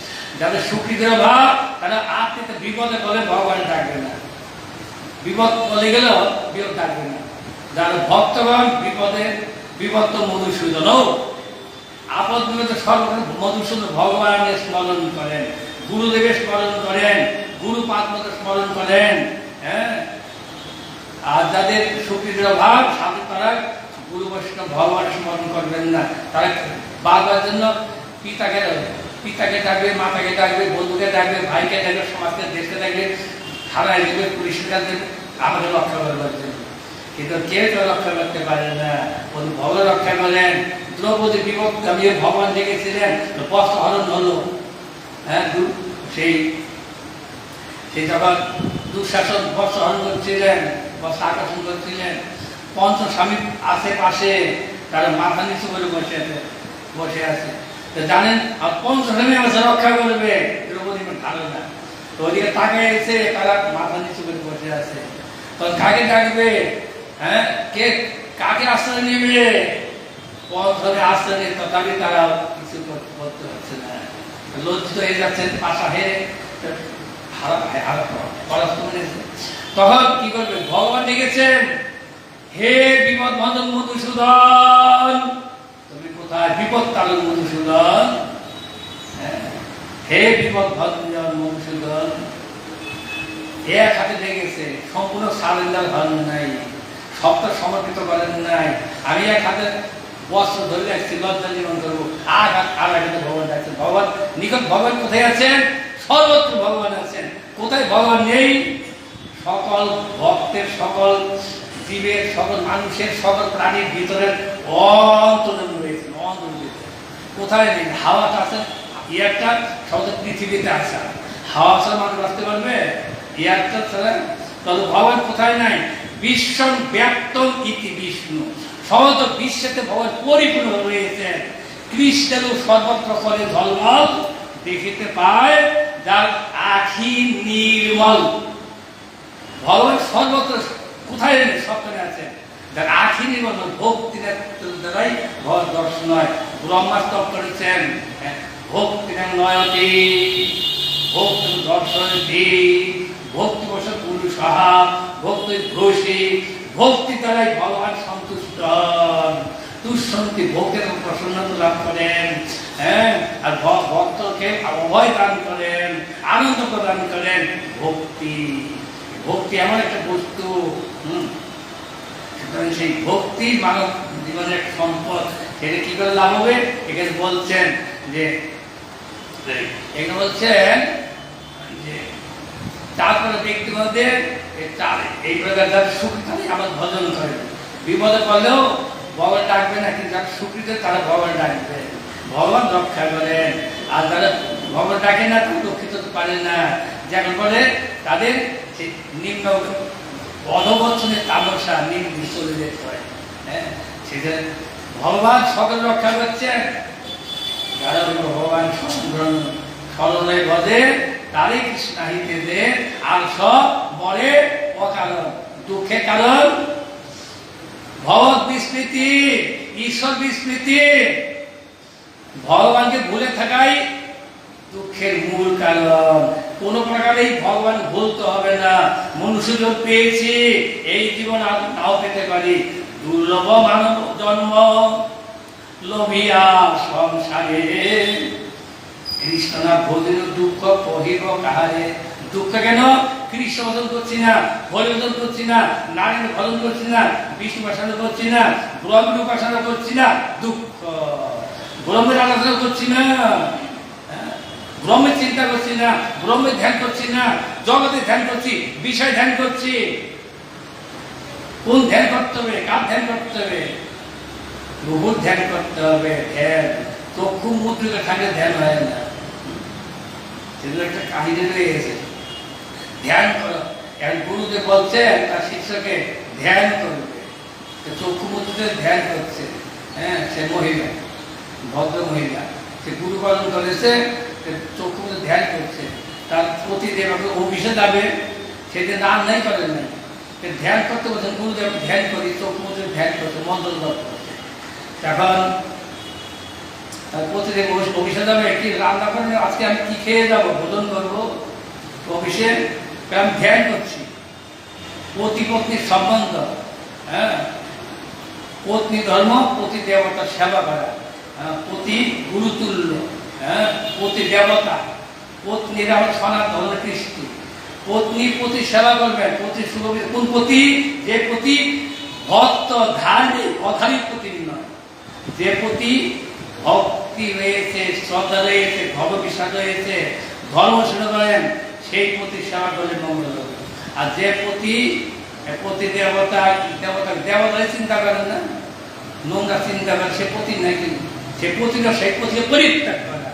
যাদের সুখীদের অভাব, তারা আত্মীয় বিপদে বলে ভগবান ডাকবে না, বিপদ বলে গেল বিপদ ডাকবে না। যারা ভক্তগণ বিপদে বিপদ মধুসূদন, আপদ বিপদে সর্বদা মধুসূদন ভগবানের স্মরণ করেন, গুরুদেবের স্মরণ করেন, গুরু পাদপদের স্মরণ করেন। হ্যাঁ, আর যাদের সুখীদের অভাব, সাধু তারা গুরু বৈষ্ণব ভগবানের স্মরণ করবেন না, তারা বারবার জন্য পিতাকে ডাকবে, মাতাকে ডাকবে, বন্ধুকে ডাকবে, ভাইকে ডাকবে, সমাজকে দেশকে ডাকবে, থানায় দেবে, পুলিশের কাছে দেবে, আমাদের রক্ষা করবার জন্য। কিন্তু কেউ তো রক্ষা করতে পারে না, ভগবান রক্ষা করেন। দ্রৌপদী বিপদগামী ভগবান ডেকেছিলেন, বস্ত্র হরণ হলো। হ্যাঁ, সেই যখন দুঃশাসন বস্ত্র হরণ করছিলেন, বস্ত্র আকর্ষণ করছিলেন, পঞ্চস্বামী আশেপাশে তারা মাথা নিচু করে বসে আছে। জানেন, আর পঞ্চস্বামী আমাদের রক্ষা করবে, দ্রৌপদী ভালো না। তো ওদিকে তাকে এসে তারা মাথা নিচু করে বসে আছে। তখন কাকে ডাকবে? হ্যাঁ, কে কাকে আশ্রয় নেবে? পঞ্চস্বামী আশ্রয় নেই, তথাপি তারা কিছু করতে পারছে না, লজ্জিত হয়ে যাচ্ছেন, পাশা হেরে তখন কি করবে? ভগবান ডেকেছেন, হে বিপদ ভঞ্জন মধুসূদন, তুমি কোথায়? বিপদ কারণ মধুসূদন, হে বিপদ ভঞ্জন মধুসূদন। এক হাতে ডেকেছে, সম্পূর্ণ সারেন্ডার ভালো নাই, সবটা সমর্পিত করেন নাই। আমি এক হাতে বস্ত্র ধরে রাখছি, লজ্জা জীবন করবো, আর হাতে ভগবান ডাকছেন। ভগবান নিকট, ভগবান কোথায় আছেন? সর্বত্র ভগবান আছেন। কোথায় ভগবান নেই? সকল ভক্তের, সকল জীবের, সকল মানুষের, সকল প্রাণীর ভিতরের অন্তরঙ্গ রয়েছে। কোথায় নেই? হাওয়াটা আছে, ইয়ারটা সব পৃথিবীতে আছে, হাওয়া ছাড়া মানুষ বাঁচতে পারবে? ইয়ারটা ছাড়া। তবে ভগবান কোথায় নাই? বিশ্বং ব্যক্তং ইতি বিষ্ণু, সমস্ত বিশ্বেতে ভগবান পরিপূর্ণ রয়েছেন। কৃষ্ণের সর্বত্র করে ঝলমল দেখিতে পায়, যার আখি নির্মল। ভগবান সর্বত্র কোথায় সপ্তমে আছেন, যার আখি নির্মল ভক্তি দ্বারাই ভগবান দর্শন হয়। ব্রহ্মাস্তব করেছেন ভক্তি নয়তি ভক্তি দর্শনতি ভক্তি বসে পুরুষাহা ভক্তি ঘোষী, ভক্তি দ্বারাই ভগবান সন্তুষ্ট হন, তুষ্টি ভক্তের প্রসন্নতা লাভ করেন। হ্যাঁ, আর ভক্তকে অভয় দান করেন, আনন্দ প্রদান করেন। ভক্তি, ভক্তি এমন একটা বস্তু, সুতরাং সেই ভক্তি মানব জীবনের একটা সম্পদ। সেটা কি করে লাভ হবে? এখানে বলছেন যে এখানে বলছেন যে তারপরে ব্যক্তি মধ্যে এই প্রকার যার সুখ থাকে আমার ভজন করে, বিপদে পড়লেও ভগবান ডাকবে না, কিন্তু যারা সুখীতে তারা ভগবান ডাকবে, ভগবান রক্ষা করেন। আর যারা ভগবান ডাকে না তারা রক্ষিত হতে পারে না, যেমন বলে তাদের নিম্ন অধবচনের তামসা নিম্ন চলে যেতে হয়। হ্যাঁ, সেটা ভগবান সকল রক্ষা করছেন। যারা ভগবান স্মরণে বধে তারই কৃষ্ণাহিতে দে, আর সব মরে অকারণ, দুঃখের কারণ ভগবত বিস্মৃতি, ঈশ্বর বিস্মৃতি। ভগবানকে ভুলে থাকাই দুঃখের মূল কারণ। কোন প্রকারেই ভগবান ভুলতে হবে না। মনুষ্য জন্ম পেয়েছি, এই জীবন আর নাও পেতে পারি। দুর্লভ মানব জন্ম লোভিয়া সংসারে, কৃষ্ণ না ভোজন দুঃখ কহিব কাহারে। দুঃখ কেন? কৃষ্ণ ভজন করছি না, হরি ভজন করছি না, নারায়ণ ভজন করছি না, বিষ্ণু উপাসনা করছি না, ব্রহ্মের উপাসনা করছি না, দুঃখ। ব্রহ্মের আলোচনা করছি না, ব্রহ্মের চিন্তা করছি না, ব্রহ্মের ধ্যান করছি না, জগতের ধ্যান করছি, বিষয় ধ্যান করছি। কোন ধ্যান করতে হবে? কার ধ্যান করতে হবে? প্রভুর ধ্যান করতে হবে। ধ্যান চক্ষু মুদ্রিত থাকলে ধ্যান হয় না। সেগুলো একটা কাহিনী রয়ে গেছে। ধ্যান করো, এক গুরুদেব বলছেন তার শিষ্যকে ধ্যান করবে, চক্ষু মুদ্রিত ধ্যান করছে। হ্যাঁ, সে মহিলা, ভদ্র মহিলা, সে গুরু পালন করেছে, চক্ষু মুদ্রিত ধ্যান করছে। তার প্রতিদেব অভিষেক যাবে, সেদিন নাম নাই করেন নাই, ধ্যান করতে বলছেন গুরুদেব ধ্যান করি, চক্ষু মুদ্রিত ধ্যান করছে, মন্ত্র জপ করছে। এখন তার প্রতিদেব অভিষেক যাবে, কি রান্না করেন, আজকে আমি কি খেয়ে যাবো, ভোজন করবো। অভিষেক আমি ধ্যান করছি। পতি পত্নীর সম্বন্ধ, হ্যাঁ, পত্নী ধর্ম, পতি দেবতার সেবা করা, পতি গুরুতুল্য, হ্যাঁ, পতি দেবতা, পত্নীর আমার সনাতন কৃষ্টি। পত্নী পতি সেবা করবেন, পতি সুরবি। কোন পতি? যে পতি ভক্ত ধার্মিক, অধার্মিক পতি নয়। যে পতি ভক্তি রয়েছে, শ্রদ্ধা রয়েছে, ভব বিশ্বাস রয়েছে, ধর্ম সেবা করেন, সেই পতি সেবা করলে মঙ্গল হবে। আর যে পতি দেবতা, দেবতার চিন্তা করেন না, নোংরা চিন্তা করেন, সে পতি নাই। কিন্তু সে পতি নয়, সেই পতিকে পরিত্যাগ করা।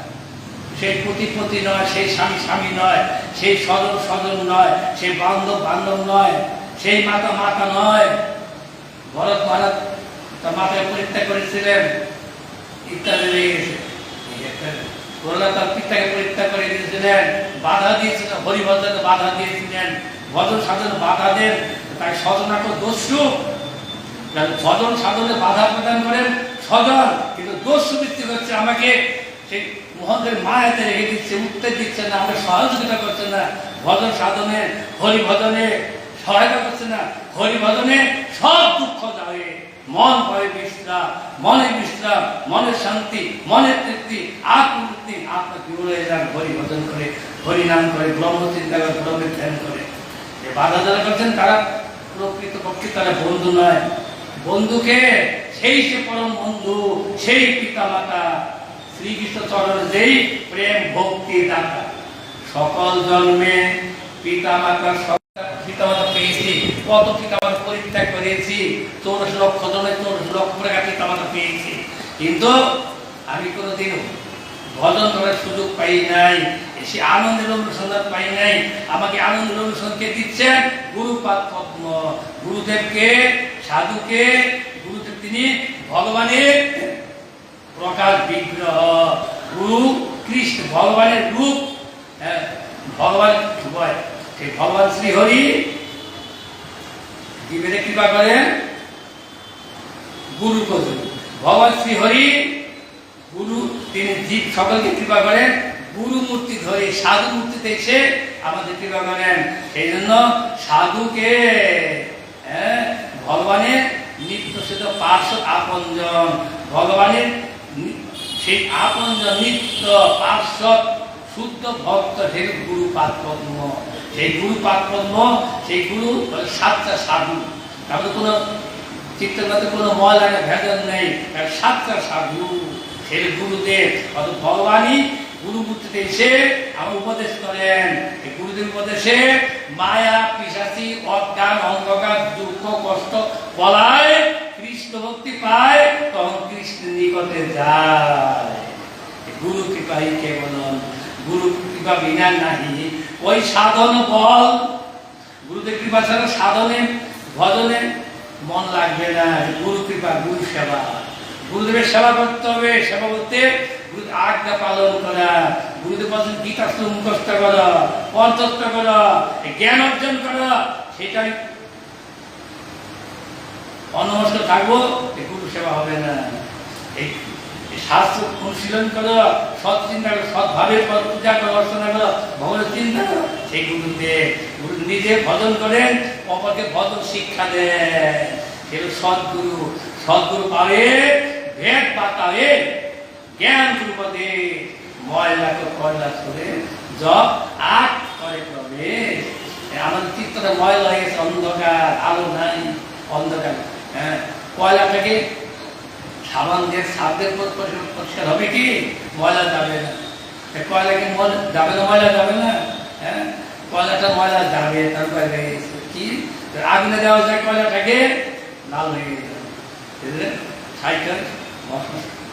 সেই পতি নয়, সেই স্বামী নয়, সেই স্বজন নয়, সেই বান্ধব নয়, সেই মাতা নয়। ভরত মহারাজ তার মাতাকে পরিত্যাগ করেছিলেন, ইত্যাদি রয়ে গেছে। প্রহ্লাদ তার পিতাকে পরিত্যাগ করে দিয়েছিলেন, বাধা দিয়েছিলেন, হরিভজনে বাধা দিয়েছিলেন, ভজন সাধনে বাধা দেন, তাই স্বজনাকে দস্যু। ভজন সাধনে বাধা প্রদান করেন স্বজন, কিন্তু দস্যু বৃত্তি করছে, আমাকে সেই মোহনদের মায়াতে রেখে দিচ্ছে, উত্তর দিচ্ছে না, আমাকে সহযোগিতা করছে না। ভজন সাধনে, হরিভজনে সহায়তা করছে না। হরিভজনে সব দুঃখ যাবে, মন পাবে বিশ্রাম, মনের বিশ্রাম, মনের শান্তি, মনের তৃপ্তি, আত্মতৃপ্তি। আত্মা বিমূল হয়ে যান হরিভজন করে, হরিনাম করে, ব্রহ্ম চিন্তা করে, ব্রহ্মের ধ্যান করে। যে বাধা যারা করছেন তারা প্রকৃত পক্ষে তারা বন্ধু নয়। বন্ধুকে সেই সে পরম বন্ধু, সেই পিতা মাতা শ্রীকৃষ্ণ চরণে যেই প্রেম ভক্তি দাতা। সকল জন্মে পিতা মাতা পিতামাতা পেয়েছি, কত পিতামাতা পরিত্যাগ করেছি, 84 লক্ষ জনে 84 লক্ষ টাকা পিতামাতা পেয়েছি, কিন্তু আমি কোনোদিন ভজন করার সুযোগ পাই নাই। সে আনন্দের অনুসন্ধান পাই নাই। আমাকে আনন্দের অনুসন্ধান দিচ্ছেন গুরুপাদ পদ্ম। গুরুদেবকে, সাধুকে, গুরুদেব তিনি ভগবানের প্রকাশ বিগ্রহ, গুরু কৃষ্ণ ভগবানের রূপ। ভগবান সেই ভগবান শ্রীহরি জীবের কৃপা করেন গুরু করেন। ভগবান শ্রীহরি গুরু, তিনি জীব সকলকে কৃপা করেন গুরু মূর্তি ধরে, সাধু মূর্তিতে এসে আমাদের কৃপা করেন। সেই জন্য সাধুকে ভগবানের নিত্য শুদ্ধ পার্শ্ব আপনজন, ভগবানের সেই আপনজন নিত্য পার্শ্ব শুদ্ধ ভক্ত সেই গুরুপাদ পদ্ম। সেই গুরুপাদ পদ্ম, সেই গুরু সাতটা সাধু, তারপরে কোনো চিত্রগত কোনো ময়লা ভেদন নেই, সাতটা সাধু সেই গুরুদেব। অত ভগবানই গুরু মূর্তিতে এসে আমার উপদেশ করেন। এই গুরুদেব উপদেশে মায়া পিশাচি অজ্ঞান অন্ধকার দুঃখ কষ্ট বলায় কৃষ্ণ ভক্তি পায়, তখন কৃষ্ণের নিকটে যায়। গুরু কৃপাই কেবলম, গুরু কৃপা বিনা নাহি ওই সাধন বল। গুরুদেব কৃপা ছাড়া সাধনে ভজনে মন লাগবে না। গুরু কৃপা, গুরু সেবা, গুরুদেবের সেবা করতে হবে। সেবা করতে আজ্ঞা পালন করা, গুরুদেব বলছেন গীতা মুখস্থ করা, কণ্ঠস্থ করা, জ্ঞান অর্জন করা, সেটাই অনমস্ত থাকবো, গুরু সেবা হবে না। এই শাস্ত্র অনুশীলন করো, সৎ চিন্তা করো, সৎভাবে পূজা করো, অর্চনা করো, ভগবানের চিন্তা করো, সেই গুরুদেব। গুরু নিজে ভজন করেন, অপরকে ভজন শিক্ষা দেন। সেগুলো সৎগুরু। সৎগুরু পাবে ভেদ পাতাবে জ্ঞান গুরুপদে ময়লাকে কয়লা করে জব আট করে প্রবেশ। আমাদের চিত্তটা ময়লা হয়ে গেছে, অন্ধকার, আলো নাই, অন্ধকার। কয়লাটাকে সাবান দিয়ে সাবদের পরিষ্কার হবে কি? ময়লা যাবে না। কয়লাকে যাবে না, ময়লা যাবে না। কয়লাটা ময়লা যাবে, তারপরে কি আগুনে দেওয়া যায়, কয়লাটাকে লাল হয়ে যাবে, সাইকেল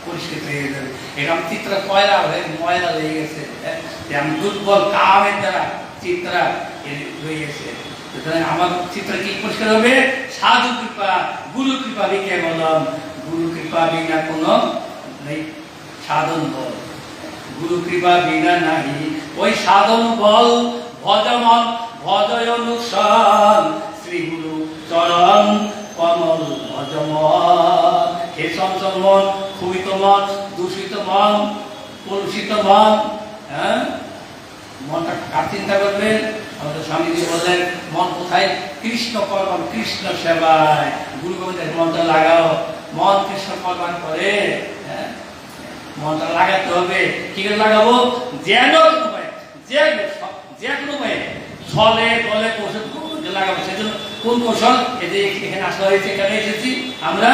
পরিষ্কার হয়ে যাবে। এরকম চিত্র কয়লা হয়ে ময়লা লেগে গেছে, আমি দুর্বল কামের দ্বারা চিত্রা হয়ে গেছে। আমার চিত্র কি পরিষ্কার হবে? সাধু কৃপা, গুরু কৃপা লিখে বললাম। গুরু কৃপা বিনা কোনো নেই সাধন বল, গুরু কৃপা বিনা নাহি ওই সাধন বল। ভজমন ভজয় অনুসরণ শ্রী গুরু চরণ কমল ভজমন। হে চঞ্চল মন, ক্ষুবিত মন, দূষিত মন, কলুষিত মন, মনটা কার চিন্তা করবেন? আমাদের স্বামীজি বললেন মন কোথায়? কৃষ্ণ কর্মণ, কৃষ্ণ সেবায়। গুরু গোবিন্দের মনটা লাগাও, মন কৃষ্ণ কর্মণ করে। মনটা লাগাতে হবে। কি করে লাগাবো? যেন উপায়, যে কোনো উপায়ে ছলে বলে কৌশল লাগাবো। সেজন্য কোন কৌশল? এখানে আসা হয়েছে, এখানে এসেছি আমরা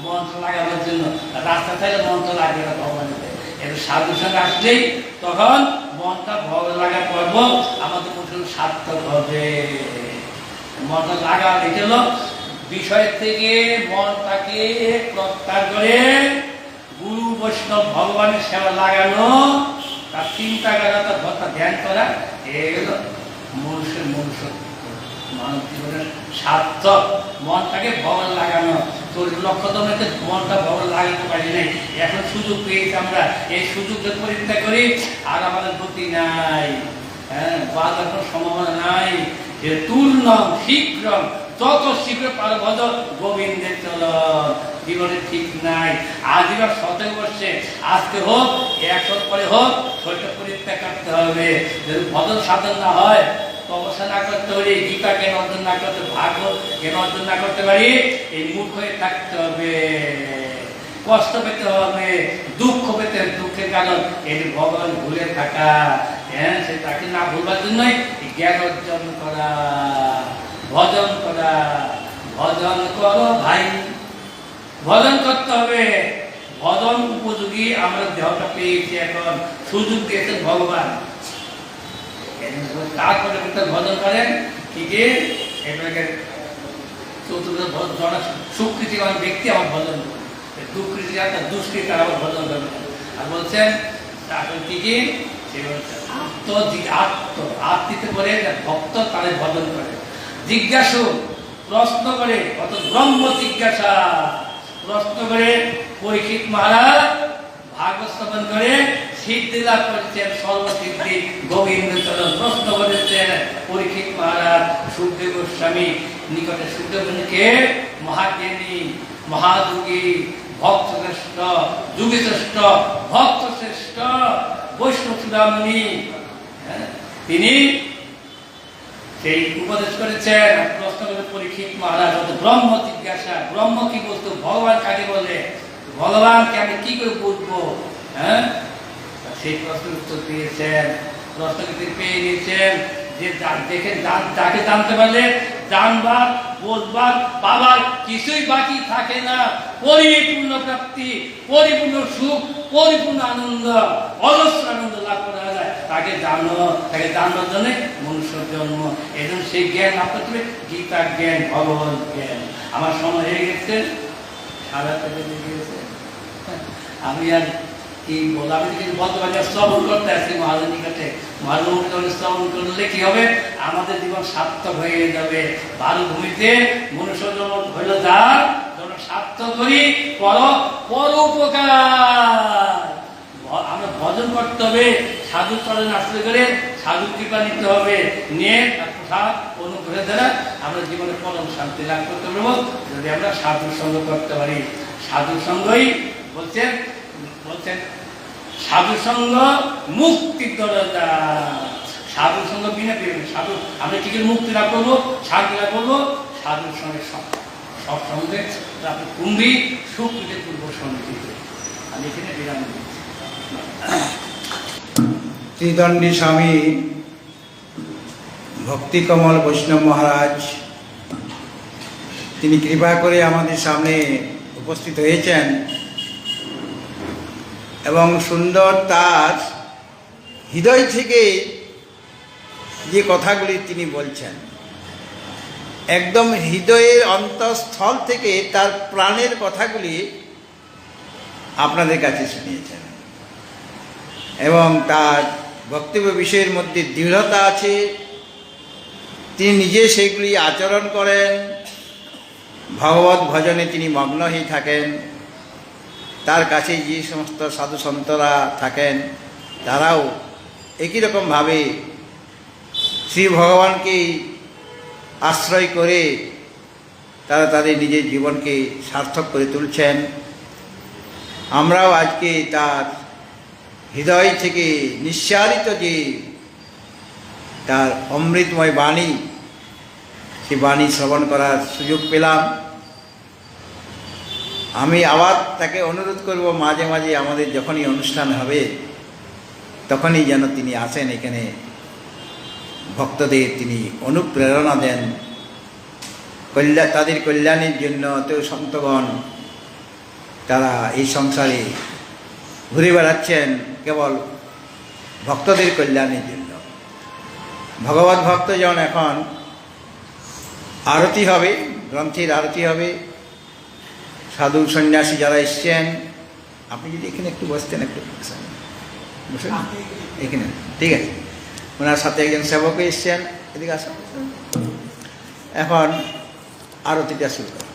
মন্ত্র লাগানোর জন্য। রাস্তা চাইলে মন্ত্র লাগবে না ভগবানের। এটা সাধুর সঙ্গে আসলেই তখন মনটা ভগবান লাগা করব, আমাদের কৌশল সার্থক হবে। মনটা লাগা এটা হলো বিষয় থেকে মনটাকে প্রত্যাহার করে গুরু বৈষ্ণব ভগবানের সেবা লাগানো, তার চিন্তা করা, তার ভক্তা ধ্যান করা, এগুলো মনুষ্যের মনুষ্যত্ব, মানব জীবনের সার্থক। মনটাকে ভগবান লাগানো। তোর লক্ষ্য তো মনটা ভগবান লাগাতে পারি নাই, এখন সুযোগ পেয়েছি আমরা। এই সুযোগটা পরিত্যাগ করি, আর আমাদের গতি নাই, বাধার কোনো সম্ভাবনা নাই। যে তুর্ণ শীঘ্র, যত শীঘ্র পারো ভজ গোবিন্দের চলন। জীবনে ঠিক নাই, আজীবন শতে বসছে, আজকে হোক, 100 পরে হোক, শরীরটা পরিত্যাগ করতে হবে। যদি ভজন সাধন না হয়, তপস্যা না করতে পারি, গীতা কেন অর্জন না করতে, ভাগবত কেন অর্জন না করতে পারি, এই মূর্খ হয়ে থাকতে হবে, কষ্ট পেতে হবে, দুঃখ পেতে, দুঃখের কারণ এই ভগবান ভুলে থাকা। সে তাকে না ভুলবার জন্যই জ্ঞান অর্জন করা, ভজন করা। ভজন করো ভাই, ভজন করতে হবে। ভজন উপযোগী আমরা দেহটা পেয়েছি, এখন সুযোগ দিয়েছেন ভগবান। তারপরে ভজন করেন কি যে এটাকে চতুর্থ সুকৃতিবান ব্যক্তি আমার ভজন করবে, দুষ্কৃতি দুষ্কৃতি আমার ভজন করবে। আর বলছেন তারপরে কি কি আত্মিতে করে ভক্ত তাদের ভজন করে, জিজ্ঞাসু প্রশ্ন করে, অত ব্রহ্ম জিজ্ঞাসা প্রশ্ন করে। পরীক্ষিত মহারাজ ভাগবত শ্রবণ করে সিদ্ধি লাভ করেছেন, সর্বসিদ্ধি গোবিন্দ চরণ। প্রশ্ন করেছেন পরীক্ষিত মহারাজ সুখদেব গোস্বামী নিকটে। সুখদেবকে মহাজ্ঞানী, মহাযোগী, ভক্ত শ্রেষ্ঠ, যুগী শ্রেষ্ঠ, ভক্ত শ্রেষ্ঠ, বৈষ্ণব চূড়ামণি, তিনি সেই উপদেশ করেছেন। প্রশ্ন করে পরীক্ষিত মহারাজ ব্রহ্ম জিজ্ঞাসা, ব্রহ্ম কি বস্তু, ভগবান কাকে বলে, ভগবানকে আমি কি করে বুঝবো? হ্যাঁ, সেই প্রশ্নের উত্তর দিয়েছেন। প্রশ্নকে তিনি পেয়ে নিয়েছেন যে দেখে যাকে জানতে পারলে জানবার, বোঝবার, পাবার কিছুই বাকি থাকে না। পরিপূর্ণ প্রাপ্তি, পরিপূর্ণ সুখ, পরিপূর্ণ আনন্দ, অজস্র আনন্দ লাভ করা যায়। তাকে জানবার জন্য মনুষ্য জন্ম। এই জন্য সেই জ্ঞান লাভ করতে হবে, গীতা জ্ঞান, ভগবান জ্ঞান। আমার সময় হয়ে গেছে, সারা থেকে গিয়েছে। আমি আর কি বলবো, আমি কিন্তু বলতে পারি শ্রবণ করতে আসছি মহাজন নিকটে। মহাজন শ্রবণ করলে কি হবে, আমাদের জীবন সার্থক হয়ে যাবে। বালভূমিতে মনুষ্য জন্ম হইল যার জন্য সার্থক করি পর উপকার। আমরা ভজন করতে হবে, সাধু চরণ আশ্রয় করে সাধু কৃপা নিতে হবে, নিয়ে প্রসাদ অনুগ্রহের দ্বারা আমরা জীবনে পরম শান্তি লাভ করতে পারবো যদি আমরা সাধুর সঙ্গ করতে পারি। সাধুর সঙ্গই বলছেন সাধু সঙ্গ মুক্তির দরজা। সাধুর সঙ্গ বিনা সাধু আমরা কি করে মুক্তি লাভ করবো, শান্তি লাভ করবো? সাধুর সঙ্গে সব সঙ্গে আপনি কুম্ভী সুখ পেতে পূর্ব সঙ্গীতে। আমি এখানে বিরাম দিচ্ছি। ত্রিদণ্ডী স্বামী ভক্তিকমল বৈষ্ণব মহারাজ তিনি কৃপা করে আমাদের সামনে উপস্থিত হয়েছেন এবং সুন্দর তার হৃদয় থেকে যে কথাগুলি তিনি বলছেন, একদম হৃদয়ের অন্তঃস্থল থেকে তার প্রাণের কথাগুলি আপনাদের কাছে শুনিয়েছেন এবং তার বক্তব্য বিষয়ের মধ্যে দৃঢ়তা আছে। তিনি নিজে সেগুলি আচরণ করেন, ভগবত ভজনে তিনি মগ্ন হয়ে থাকেন। তার কাছে যে সমস্ত সাধু সন্তরা থাকেন তারাও একই রকমভাবে শ্রী ভগবানকে আশ্রয় করে তারা তাদের নিজের জীবনকে সার্থক করে তুলছেন। আমরাও আজকে তার হৃদয় থেকে নিঃসারিত যে তার অমৃতময় বাণী, সে বাণী শ্রবণ করার সুযোগ পেলাম। আমি আবার তাকে অনুরোধ করব, মাঝে মাঝে আমাদের যখনই অনুষ্ঠান হবে তখনই যেন তিনি আসেন এখানে, ভক্তদের তিনি অনুপ্রেরণা দেন, তাদের কল্যাণের জন্য। তো সন্তগণ তারা এই সংসারে ঘুরে বেড়াচ্ছেন কেবল ভক্তদের কল্যাণের জন্য। ভগবত ভক্তজন এখন আরতি হবে, গ্রন্থের আরতি হবে। সাধু সন্ন্যাসী যারা এসছেন, আপনি যদি এখানে একটু বসতেন, একটু বসুন এখানে, ঠিক আছে। ওনার সাথে একজন সেবকও এসছেন, এদিকে আসুন। এখন আরতিটা শুরু করা।